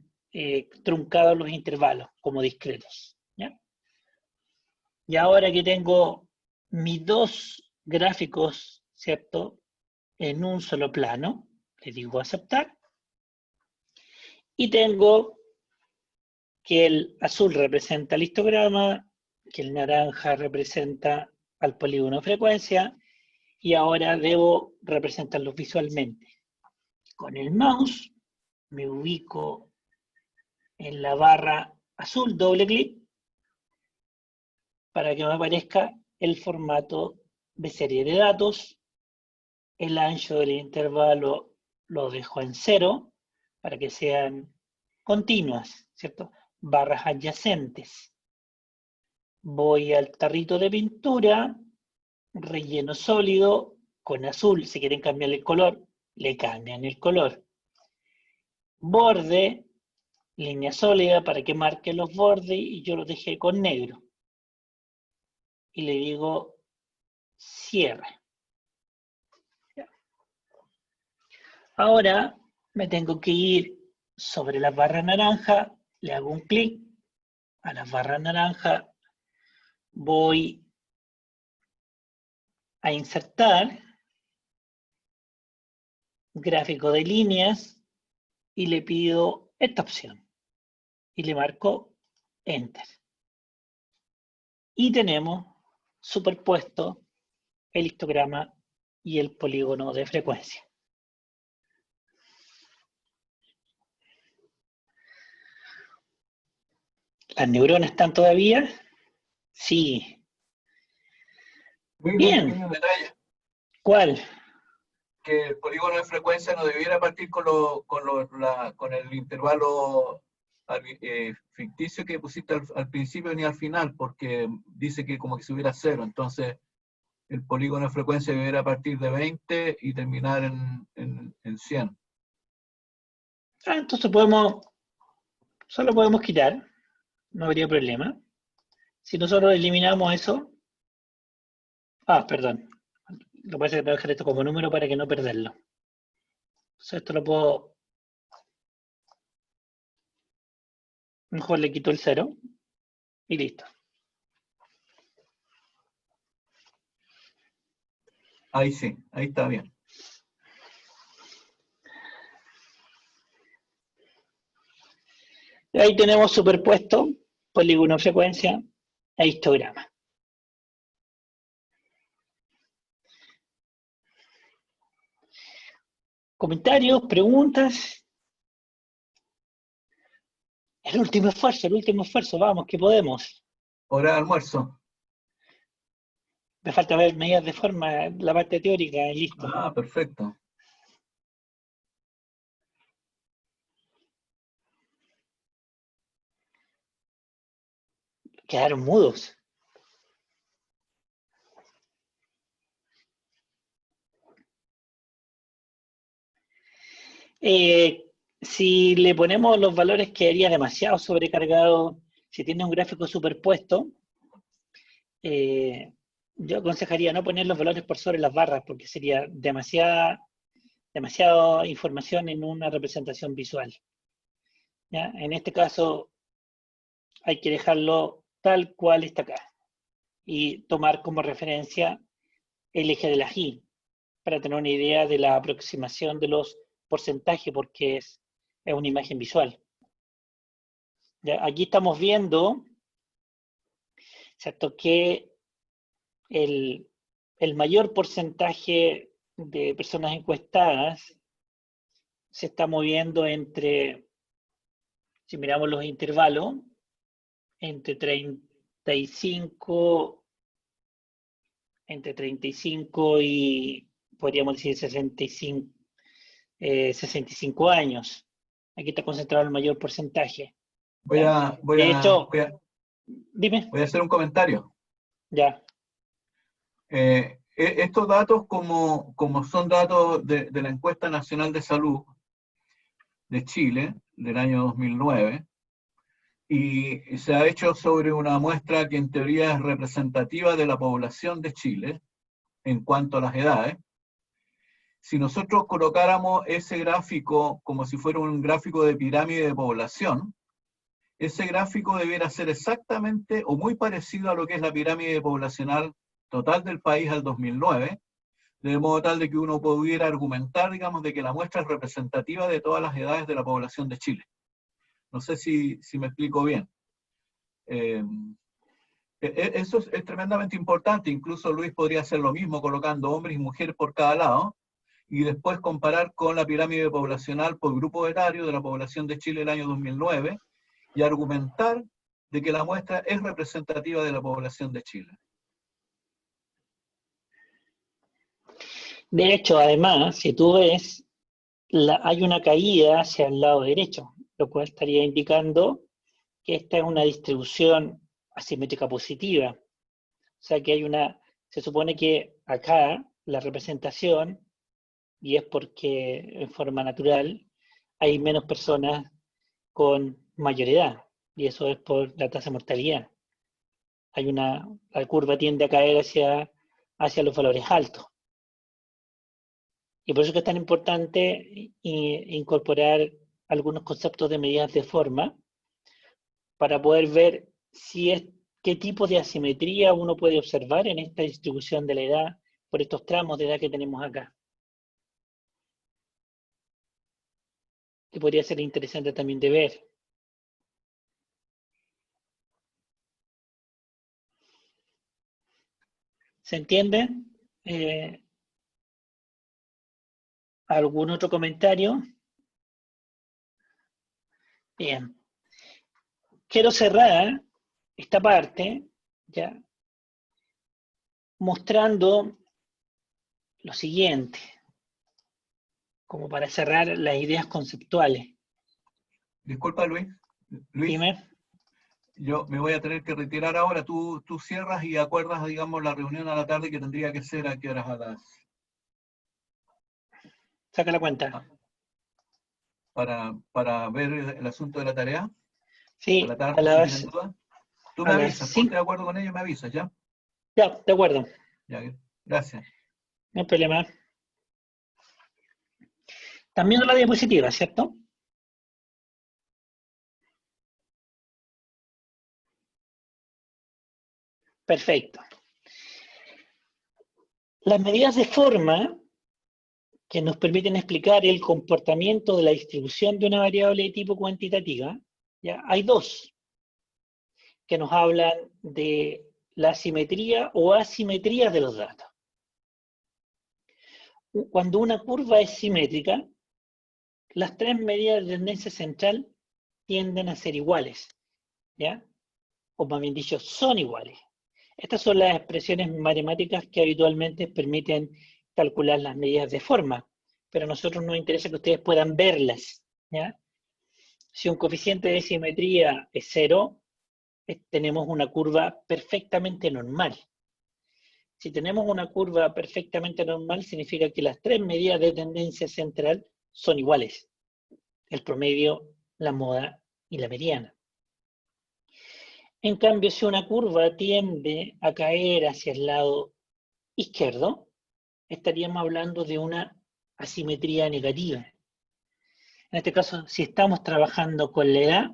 truncados los intervalos como discretos. ¿Ya? Y ahora que tengo mis dos gráficos, ¿cierto?, en un solo plano, le digo aceptar. Y tengo que el azul representa el histograma, que el naranja representa al polígono de frecuencia y ahora debo representarlos visualmente. Con el mouse me ubico en la barra azul, doble clic, para que me aparezca el formato de serie de datos. El ancho del intervalo lo dejo en 0 para que sean continuas, ¿cierto? Barras adyacentes. Voy al tarrito de pintura, relleno sólido con azul. Si quieren cambiar el color, le cambian el color. Borde, línea sólida para que marque los bordes y yo lo dejé con negro. Y le digo cierre. Ahora me tengo que ir sobre la barra naranja, le hago un clic a la barra naranja, voy a insertar gráfico de líneas y le pido esta opción y le marco Enter. Y tenemos superpuesto el histograma y el polígono de frecuencia. ¿Las neuronas están todavía? Sí. Un Bien. pequeño detalle, ¿Cuál? que el polígono de frecuencia no debiera partir con el intervalo ficticio que pusiste al principio ni al final, porque dice que como que se hubiera 0, entonces el polígono de frecuencia debiera partir de 20 y terminar en 100. Entonces solo podemos quitar, no habría problema. Si nosotros eliminamos eso, perdón, lo que pasa es que tengo que dejar esto como número para que no perderlo. Entonces esto lo puedo, mejor le quito el 0 y listo. Ahí sí, ahí está bien. Y ahí tenemos superpuesto polígono frecuencia e histograma. ¿Comentarios? ¿Preguntas? El último esfuerzo, vamos, que podemos. Hora de almuerzo. Me falta ver medidas de forma, la parte teórica, y listo. Perfecto. Quedaron mudos. Si le ponemos los valores quedaría demasiado sobrecargado. Si tiene un gráfico superpuesto, yo aconsejaría no poner los valores por sobre las barras porque sería demasiada información en una representación visual. ¿Ya? En este caso hay que dejarlo tal cual está acá y tomar como referencia el eje de la Y para tener una idea de la aproximación de los porcentajes porque es una imagen visual. ¿Ya? Aquí estamos viendo, ¿cierto?, que el mayor porcentaje de personas encuestadas se está moviendo entre, si miramos los intervalos, entre 35 y podríamos decir 65 años. Aquí está concentrado el mayor porcentaje. Voy a hacer un comentario. Ya. Estos datos, como son datos de la Encuesta Nacional de Salud de Chile, del año 2009, y se ha hecho sobre una muestra que en teoría es representativa de la población de Chile, en cuanto a las edades. Si nosotros colocáramos ese gráfico como si fuera un gráfico de pirámide de población, ese gráfico debiera ser exactamente o muy parecido a lo que es la pirámide poblacional total del país al 2009, de modo tal de que uno pudiera argumentar, digamos, de que la muestra es representativa de todas las edades de la población de Chile. No sé si me explico bien. Eso es tremendamente importante. Incluso Luis podría hacer lo mismo colocando hombres y mujeres por cada lado y después comparar con la pirámide poblacional por grupo etario de la población de Chile del año 2009 y argumentar de que la muestra es representativa de la población de Chile. De hecho, además, si tú ves, hay una caída hacia el lado derecho, lo cual estaría indicando que esta es una distribución asimétrica positiva. O sea que se supone que acá la representación, y es porque en forma natural hay menos personas con mayor edad, y eso es por la tasa de mortalidad. La curva tiende a caer hacia los valores altos. Y por eso es que es tan importante incorporar algunos conceptos de medidas de forma para poder ver qué tipo de asimetría uno puede observar en esta distribución de la edad por estos tramos de edad que tenemos acá. Que podría ser interesante también de ver. ¿Se entiende? ¿Algún otro comentario? Bien. Quiero cerrar esta parte, ya, mostrando lo siguiente, como para cerrar las ideas conceptuales. Disculpa, Luis. Dime. Yo me voy a tener que retirar ahora. Tú cierras y acuerdas, digamos, la reunión a la tarde que tendría que ser a qué horas a las... Saca la cuenta. Para ver el asunto de la tarea. Sí, a la tarde, si tienen dudas. Tú me avisas, ponte de acuerdo con ellos y me avisas, ¿ya? Ya, de acuerdo. Ya, gracias. No hay problema. También la diapositiva, ¿cierto? Perfecto. Las medidas de forma que nos permiten explicar el comportamiento de la distribución de una variable de tipo cuantitativa, ¿ya? Hay dos que nos hablan de la simetría o asimetría de los datos. Cuando una curva es simétrica, las tres medidas de tendencia central tienden a ser iguales, ¿ya? O más bien dicho, son iguales. Estas son las expresiones matemáticas que habitualmente permiten calcular las medidas de forma, pero a nosotros nos interesa que ustedes puedan verlas, ¿ya? Si un coeficiente de simetría es 0, tenemos una curva perfectamente normal. Si tenemos una curva perfectamente normal, significa que las tres medidas de tendencia central son iguales. El promedio, la moda y la mediana. En cambio, si una curva tiende a caer hacia el lado izquierdo, estaríamos hablando de una asimetría negativa. En este caso, si estamos trabajando con la edad,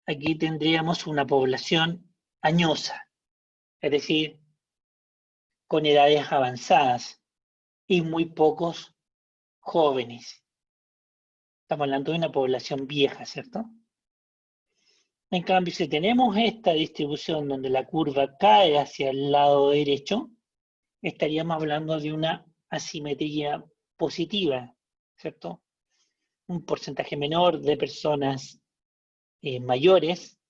aquí tendríamos una población añosa, es decir, con edades avanzadas y muy pocos jóvenes. Estamos hablando de una población vieja, ¿cierto? En cambio, si tenemos esta distribución donde la curva cae hacia el lado derecho, estaríamos hablando de una asimetría positiva, ¿cierto? Un porcentaje menor de personas mayores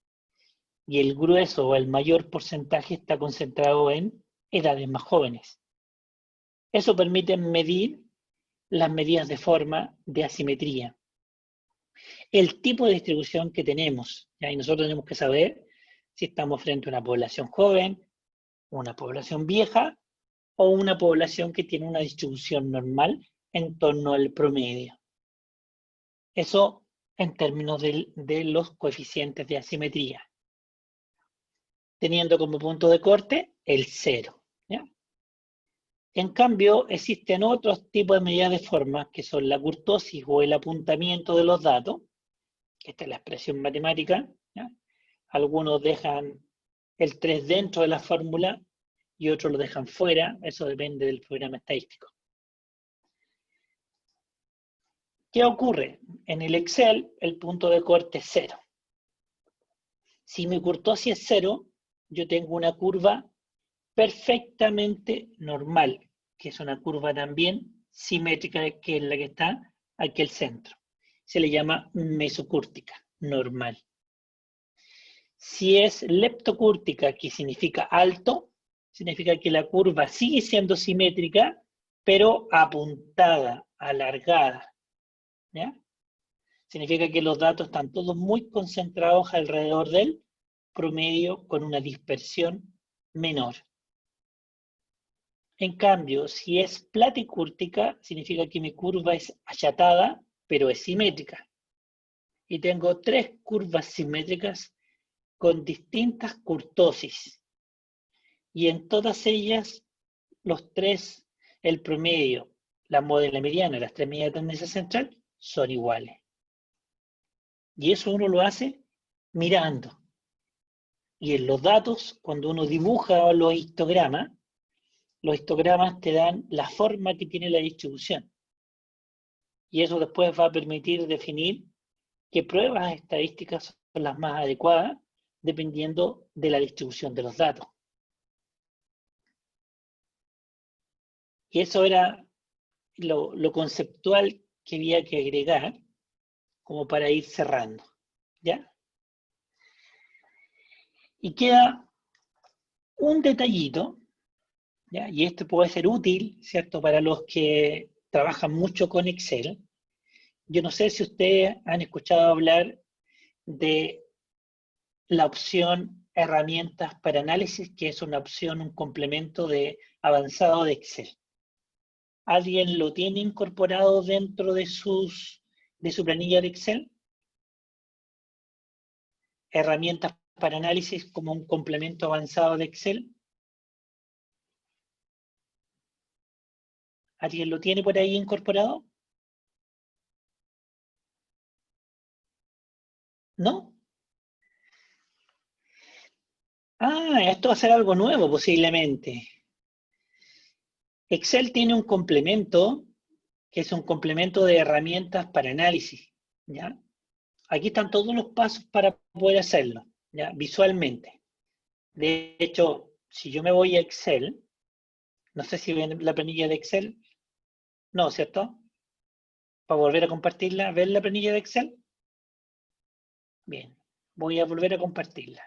y el grueso o el mayor porcentaje está concentrado en edades más jóvenes. Eso permite medir las medidas de forma de asimetría. El tipo de distribución que tenemos, ¿ya? Y nosotros tenemos que saber si estamos frente a una población joven, una población vieja o una población que tiene una distribución normal en torno al promedio. Eso en términos de los coeficientes de asimetría, teniendo como punto de corte el 0. ¿Ya? En cambio, existen otros tipos de medidas de forma, que son la kurtosis o el apuntamiento de los datos. Esta es la expresión matemática. ¿Ya? Algunos dejan el 3 dentro de la fórmula y otros lo dejan fuera. Eso depende del programa estadístico. ¿Qué ocurre? En el Excel, el punto de corte es 0. Si mi kurtosis es 0, yo tengo una curva perfectamente normal, que es una curva también simétrica, que es la que está aquí al centro. Se le llama mesocúrtica, normal. Si es leptocúrtica, que significa alto, significa que la curva sigue siendo simétrica, pero apuntada, alargada. ¿Ya? Significa que los datos están todos muy concentrados alrededor del promedio con una dispersión menor. En cambio, si es platicúrtica, significa que mi curva es achatada, pero es simétrica. Y tengo tres curvas simétricas con distintas kurtosis. Y en todas ellas, los tres, el promedio, la moda y la mediana, las tres medidas de tendencia central, son iguales. Y eso uno lo hace mirando. Y en los datos, cuando uno dibuja los histogramas te dan la forma que tiene la distribución. Y eso después va a permitir definir qué pruebas estadísticas son las más adecuadas dependiendo de la distribución de los datos. Y eso era lo conceptual que había que agregar como para ir cerrando. ¿Ya? Y queda un detallito, ¿ya? Y esto puede ser útil, ¿cierto?, para los que trabajan mucho con Excel. Yo no sé si ustedes han escuchado hablar de la opción herramientas para análisis, que es una opción, un complemento de avanzado de Excel. ¿Alguien lo tiene incorporado dentro de su planilla de Excel? Herramientas para análisis como un complemento avanzado de Excel. ¿Alguien lo tiene por ahí incorporado? ¿No? Esto va a ser algo nuevo posiblemente. Excel tiene un complemento, que es un complemento de herramientas para análisis, ¿ya? Aquí están todos los pasos para poder hacerlo, ¿ya? Visualmente. De hecho, si yo me voy a Excel, no sé si ven la planilla de Excel. No, ¿cierto? Para volver a compartirla, ¿ven la planilla de Excel? Bien, voy a volver a compartirla.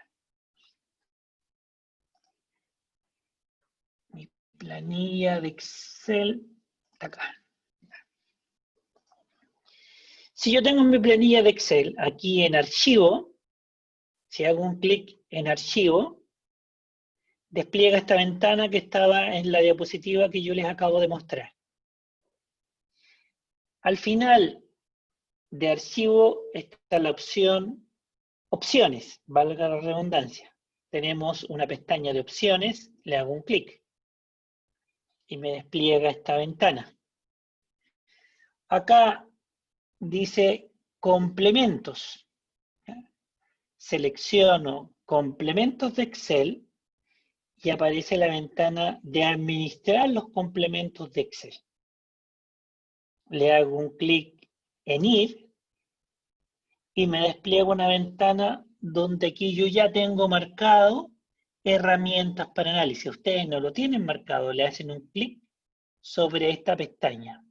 Mi planilla de Excel está acá. Si yo tengo mi planilla de Excel aquí en archivo, si hago un clic en archivo, despliega esta ventana que estaba en la diapositiva que yo les acabo de mostrar. Al final de archivo está la opción opciones, valga la redundancia. Tenemos una pestaña de opciones, le hago un clic y me despliega esta ventana. Acá dice complementos. Selecciono complementos de Excel y aparece la ventana de administrar los complementos de Excel. Le hago un clic en ir y me despliega una ventana donde aquí yo ya tengo marcado herramientas para análisis. Ustedes no lo tienen marcado, le hacen un clic sobre esta pestaña.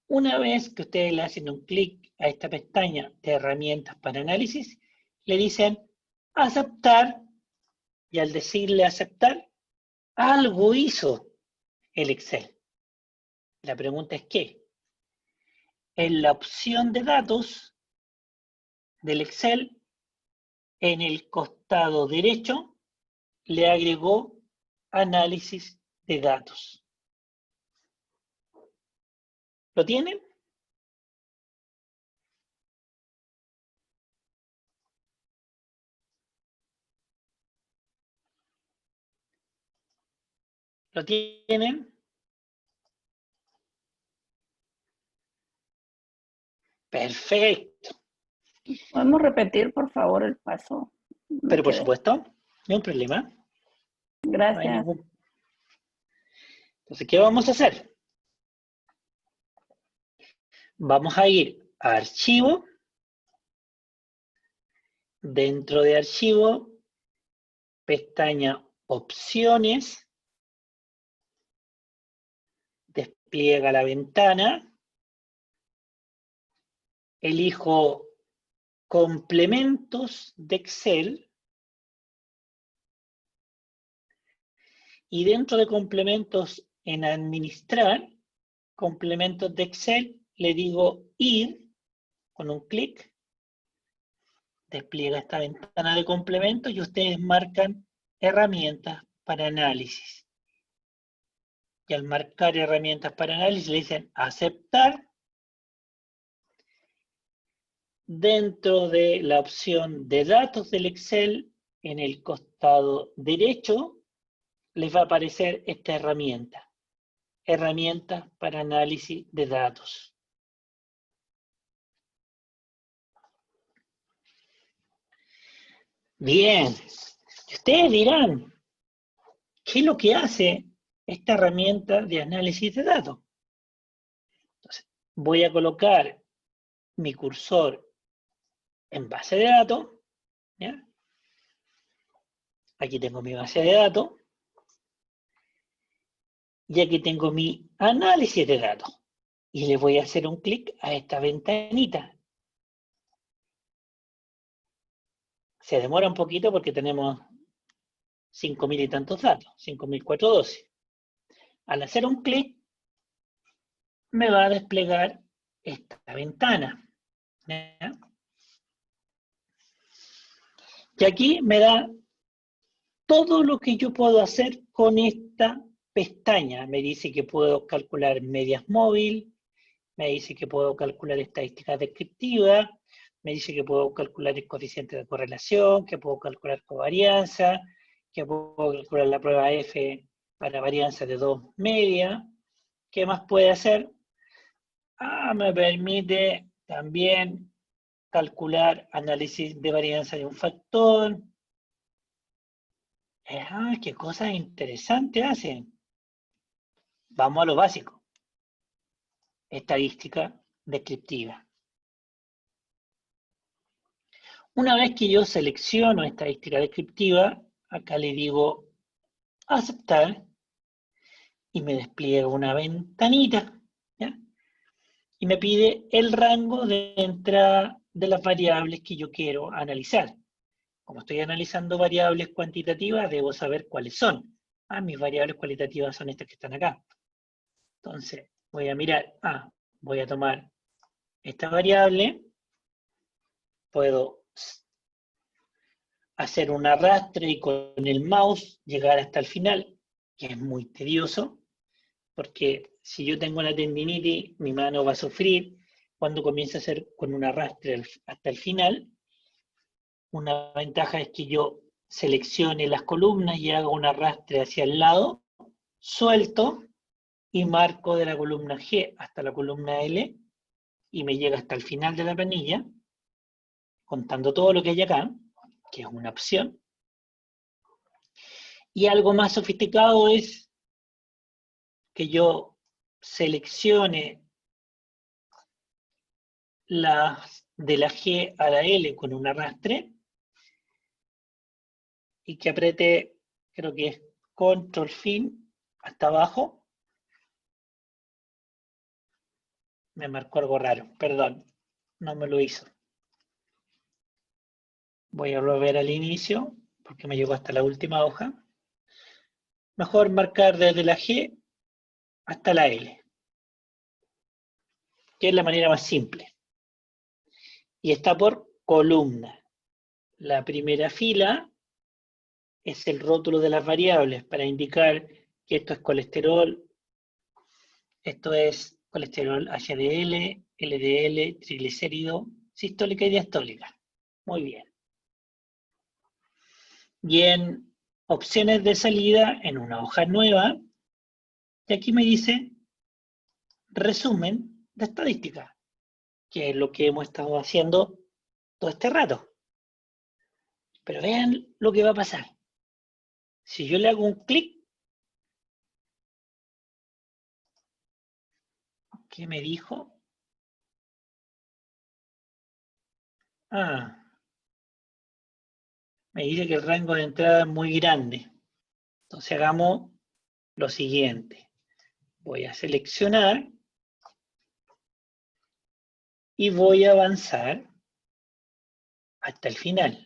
Una vez que ustedes le hacen un clic a esta pestaña de herramientas para análisis, le dicen aceptar, y al decirle aceptar, algo hizo el Excel. La pregunta es ¿qué? En la opción de datos del Excel, en el costado derecho, le agregó análisis de datos. ¿Lo tienen? ¿Lo tienen? Perfecto. ¿Podemos repetir, por favor, el paso? Pero por supuesto, no hay un problema. Gracias. No hay ningún... Entonces, ¿qué vamos a hacer? Vamos a ir a Archivo Dentro de archivo, pestaña opciones, despliega la ventana, elijo complementos de Excel y dentro de complementos en administrar, complementos de Excel, le digo ir con un clic, despliega esta ventana de complementos y ustedes marcan herramientas para análisis. Y al marcar herramientas para análisis le dicen aceptar. Dentro de la opción de datos del Excel, en el costado derecho, les va a aparecer esta herramienta. Herramientas para análisis de datos. Bien. Ustedes dirán, ¿qué es lo que hace esta herramienta de análisis de datos? Entonces, voy a colocar mi cursor en base de datos. ¿Ya? Aquí tengo mi base de datos. Y aquí tengo mi análisis de datos. Y le voy a hacer un clic a esta ventanita. Se demora un poquito porque tenemos 5.000 y tantos datos, 5.412. Al hacer un clic, me va a desplegar esta ventana. ¿Ya? Y aquí me da todo lo que yo puedo hacer con esta pestaña. Me dice que puedo calcular medias móvil, me dice que puedo calcular estadísticas descriptivas, me dice que puedo calcular el coeficiente de correlación, que puedo calcular covarianza, que puedo calcular la prueba F para varianza de 2 medias. ¿Qué más puede hacer? Me permite también calcular análisis de varianza de un factor. Qué cosas interesantes hacen. Vamos a lo básico. Estadística descriptiva. Una vez que yo selecciono estadística descriptiva, acá le digo aceptar y me despliega una ventanita, ¿ya? Y me pide el rango de entrada de las variables que yo quiero analizar. Como estoy analizando variables cuantitativas, debo saber cuáles son. Mis variables cualitativas son estas que están acá. Entonces, voy a mirar, voy a tomar esta variable, puedo hacer un arrastre y con el mouse llegar hasta el final, que es muy tedioso, porque si yo tengo una tendinitis, mi mano va a sufrir cuando comience a hacer con un arrastre hasta el final. Una ventaja es que yo seleccione las columnas y haga un arrastre hacia el lado, suelto y marco de la columna G hasta la columna L y me llega hasta el final de la planilla, contando todo lo que hay acá, que es una opción. Y algo más sofisticado es que yo seleccione de la G a la L con un arrastre y que apriete, creo que es Control Fin hasta abajo. Me marcó algo raro, perdón, no me lo hizo. Voy a volver al inicio porque me llegó hasta la última hoja. Mejor marcar desde la G hasta la L, que es la manera más simple. Y está por columna. La primera fila es el rótulo de las variables para indicar que esto es colesterol, esto es colesterol HDL, LDL, triglicérido, sistólica y diastólica. Muy bien. Y en opciones de salida, en una hoja nueva, y aquí me dice resumen de estadística, que es lo que hemos estado haciendo todo este rato. Pero vean lo que va a pasar. Si yo le hago un clic, ¿qué me dijo? Me dice que el rango de entrada es muy grande. Entonces hagamos lo siguiente. Voy a seleccionar y voy a avanzar hasta el final.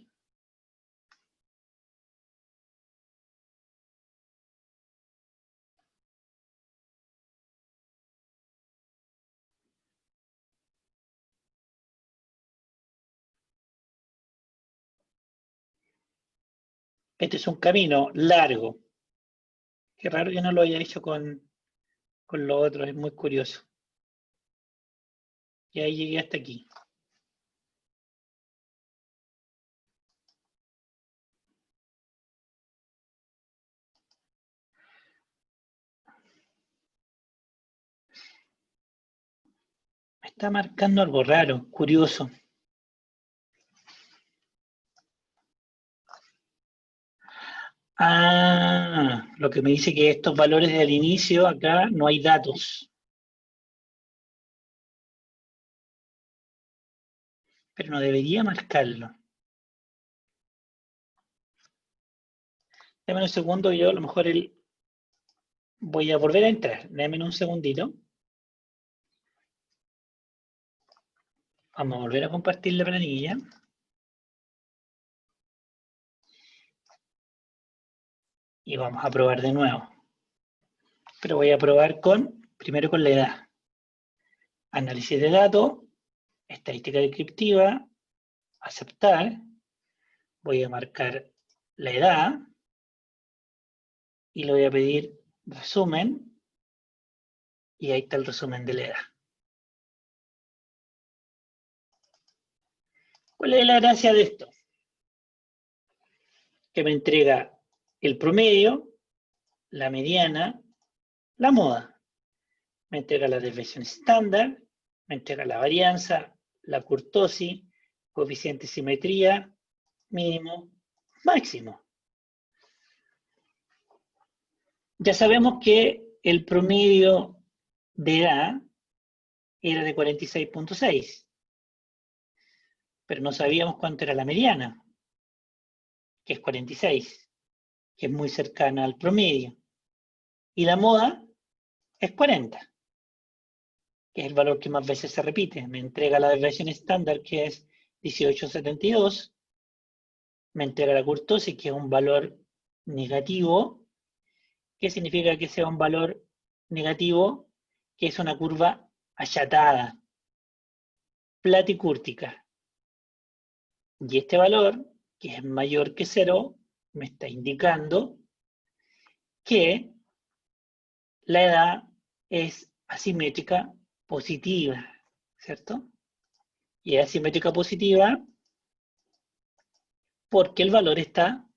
Este es un camino largo. Qué raro que no lo haya hecho con lo otro, es muy curioso. Y ahí llegué hasta aquí. Me está marcando algo raro, curioso. Ah, lo que me dice que estos valores del inicio, acá no hay datos. Pero no debería marcarlo. Deme un segundo, yo a lo mejor voy a volver a entrar. Deme un segundito. Vamos a volver a compartir la planilla. Y vamos a probar de nuevo. Pero voy a probar primero con la edad. Análisis de datos, estadística descriptiva, aceptar. Voy a marcar la edad y le voy a pedir resumen. Y ahí está el resumen de la edad. ¿Cuál es la gracia de esto? Que me entrega el promedio, la mediana, la moda. Me entrega la desviación estándar, me entrega la varianza, la kurtosis, coeficiente de simetría, mínimo, máximo. Ya sabemos que el promedio de edad era de 46.6, pero no sabíamos cuánto era la mediana, que es 46, que es muy cercana al promedio. Y la moda es 40, que es el valor que más veces se repite. Me entrega la desviación estándar, que es 18.72, me entrega la kurtosis, que es un valor negativo. ¿Qué significa que sea un valor negativo? Que es una curva achatada, platicúrtica. Y este valor, que es mayor que 0, me está indicando que la edad es asimétrica positiva, ¿cierto? Y es asimétrica positiva porque el valor está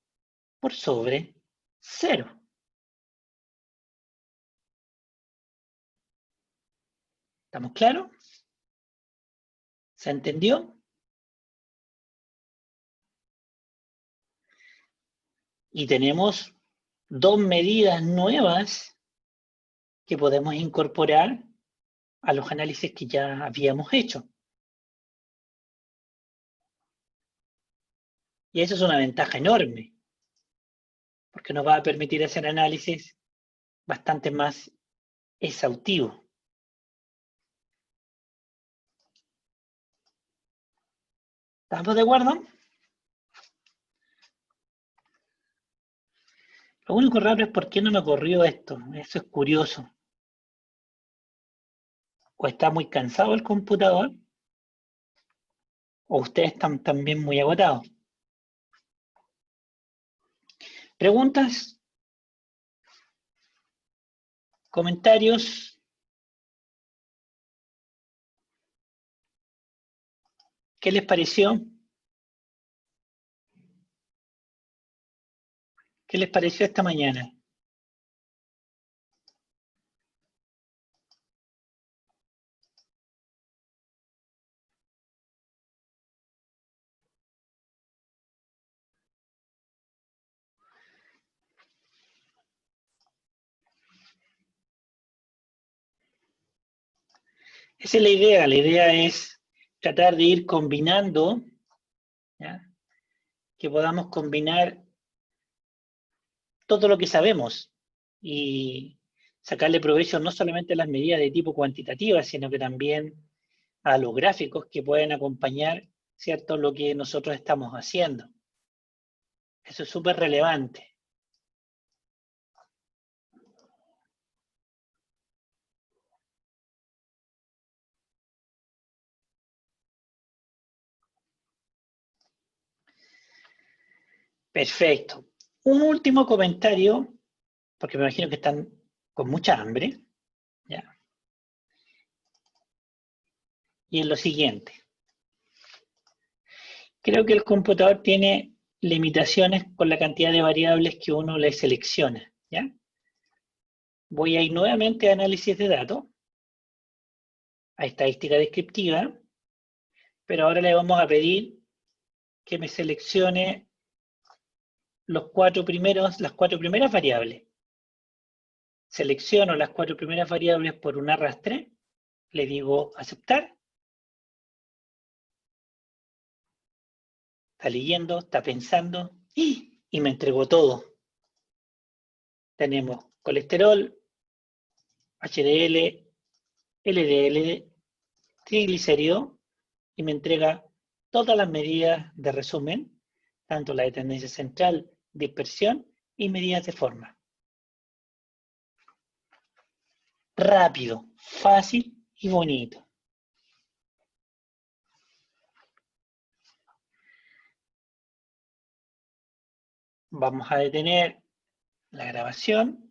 por sobre 0. ¿Estamos claros? ¿Se entendió? Y tenemos dos medidas nuevas que podemos incorporar a los análisis que ya habíamos hecho. Y eso es una ventaja enorme, porque nos va a permitir hacer análisis bastante más exhaustivo. ¿Estamos de acuerdo? Lo único raro es por qué no me corrió esto. Eso es curioso. O está muy cansado el computador, o ustedes están también muy agotados. ¿Preguntas? ¿Comentarios? ¿Qué les pareció? ¿Qué les pareció esta mañana? Esa es la idea. La idea es tratar de ir combinando, ¿ya?, que podamos combinar todo lo que sabemos y sacarle provecho no solamente a las medidas de tipo cuantitativa, sino que también a los gráficos que pueden acompañar, ¿cierto?, lo que nosotros estamos haciendo. Eso es súper relevante. Perfecto. Un último comentario, porque me imagino que están con mucha hambre, ¿ya? Y es lo siguiente. Creo que el computador tiene limitaciones con la cantidad de variables que uno le selecciona, ¿ya? Voy a ir nuevamente a análisis de datos, a estadística descriptiva, pero ahora le vamos a pedir que me seleccione las cuatro primeras variables. Selecciono las 4 primeras variables por un arrastre, le digo aceptar. Está leyendo, está pensando y me entregó todo. Tenemos colesterol, HDL, LDL, triglicérido y me entrega todas las medidas de resumen, tanto la de tendencia central, dispersión y medidas de forma. Rápido, fácil y bonito. Vamos a detener la grabación.